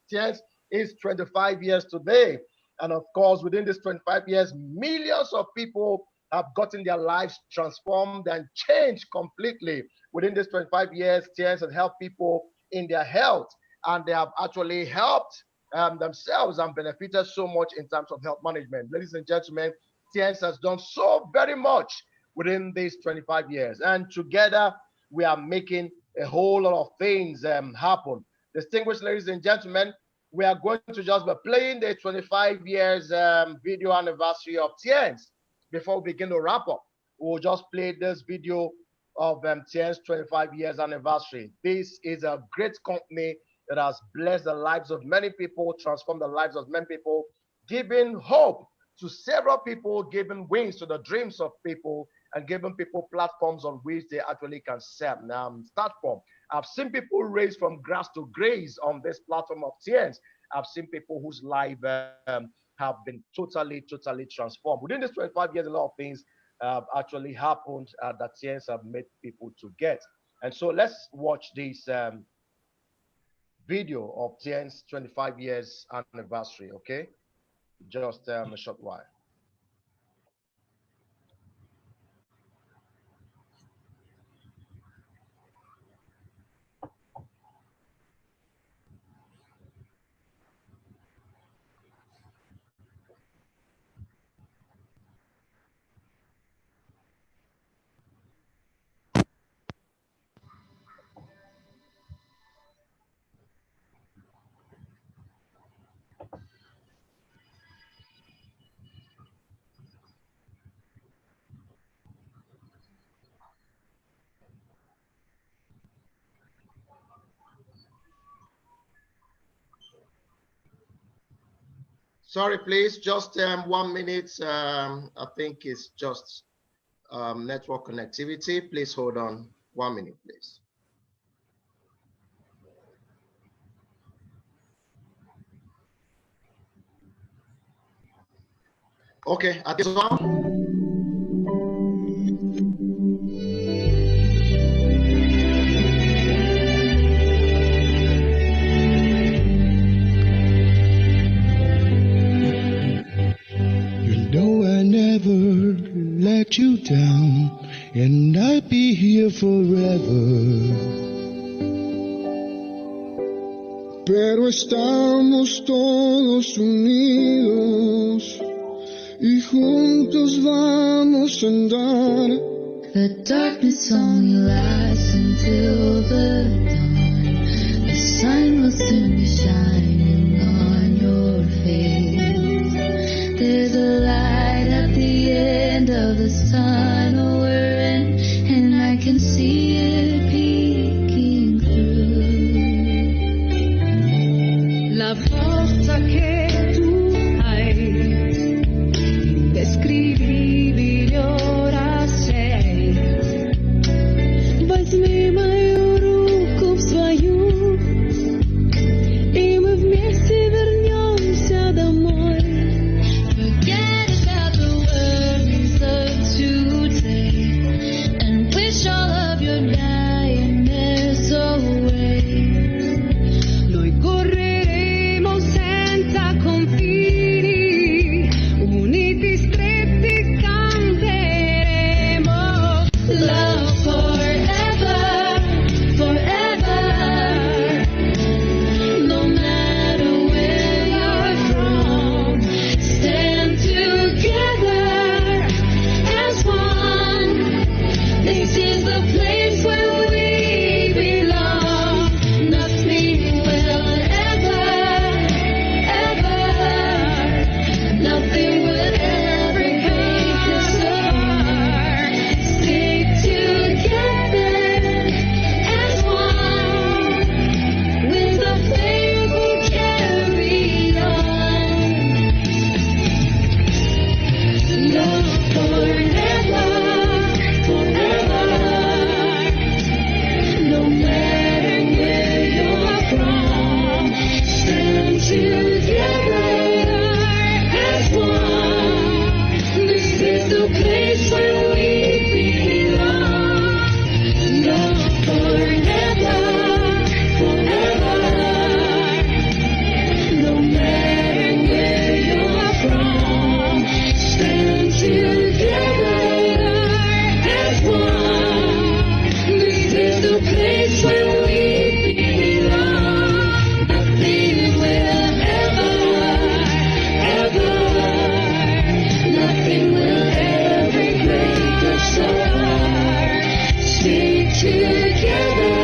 Tiens is 25 years today. And of course, within these 25 years, millions of people have gotten their lives transformed and changed completely. Within these 25 years, Tiens has helped people in their health, and they have actually helped themselves and benefited so much in terms of health management. Ladies and gentlemen, Tiens has done so very much within these 25 years. And together, we are making a whole lot of things happen. Distinguished ladies and gentlemen, we are going to just be playing the 25 years video anniversary of Tiens. Before we begin to wrap up, we'll just play this video of Tiens 25 years anniversary. This is a great company that has blessed the lives of many people, transformed the lives of many people, giving hope to several people, giving wings to the dreams of people, and giving people platforms on which they actually can start from. I've seen people raise from grass to grace on this platform of Tiens. I've seen people whose life have been totally transformed. Within this 25 years, a lot of things actually happened that Tiens have made people to get. And so let's watch this video of Tien's 25 years anniversary, okay? Just a short while. Sorry, please, just 1 minute. I think it's just network connectivity. Please hold on 1 minute, please. Okay, at this one. Let you down, and I'll be here forever. Pero estamos todos unidos y juntos vamos a andar. The darkness only lasts until the dawn. The sun will soon be shining on your face. There's a light at the end of this tunnel we're in, and I can see it peeking through. La forza che tu hai, indescrivibile ora sei. Возьми мою руку в свою, и мы вместе вернемся домой. Forget about the worries of today, and wish all of your nightmares away. Noi correremo senza confini, uniti stretti canteremo. Love forever, forever. No matter where you're from, stand together as one. This is the place where we belong. Nothing will ever, nothing will ever break us apart. Stick together as one. With the flame we'll carry on. Love forever, forever. No matter where you're from, stand together as one. This is the place where we belong. Love forever, forever. No matter where you're from, stand together as one. This is the place where we belong. Nothing will nothing will ever break us apart. Stick together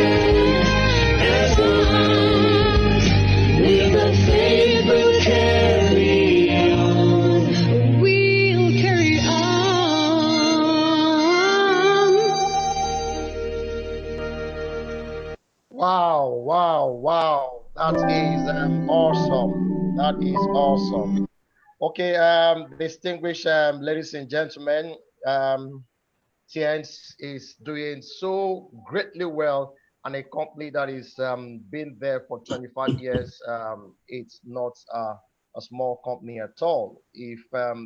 as one. With the faith we'll carry on. We'll carry on. Wow. That is awesome. That is awesome. Okay, distinguished ladies and gentlemen, Tiens is doing so greatly well, and a company that is been there for 25 years. It's not a small company at all. If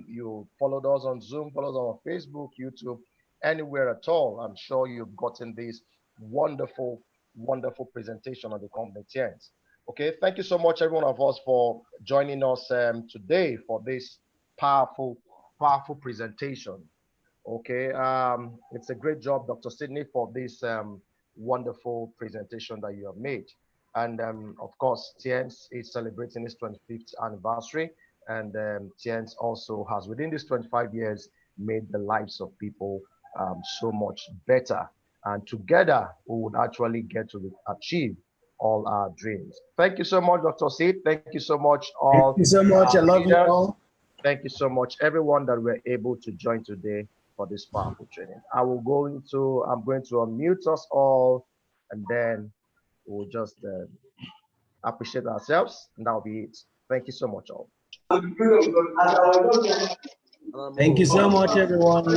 you followed us on Zoom, followed us on Facebook, YouTube, anywhere at all, I'm sure you've gotten this wonderful, wonderful presentation on the company Tiens. Okay, thank you so much, every one of us, for joining us today for this powerful, powerful presentation. Okay, it's a great job, Dr. Sidney, for this wonderful presentation that you have made. And of course, Tiens is celebrating its 25th anniversary, and Tiens also has, within these 25 years, made the lives of people so much better. And together, we would actually get to achieve all our dreams. Thank you so much, Dr. Sid. Thank you so much, Thank all you so much. I love you leaders. all. Thank you so much, everyone that were able to join today for this powerful training. I'm going to unmute us all, and then we'll just appreciate ourselves, and that'll be it. Thank you so much, all. Thank you so much, everyone.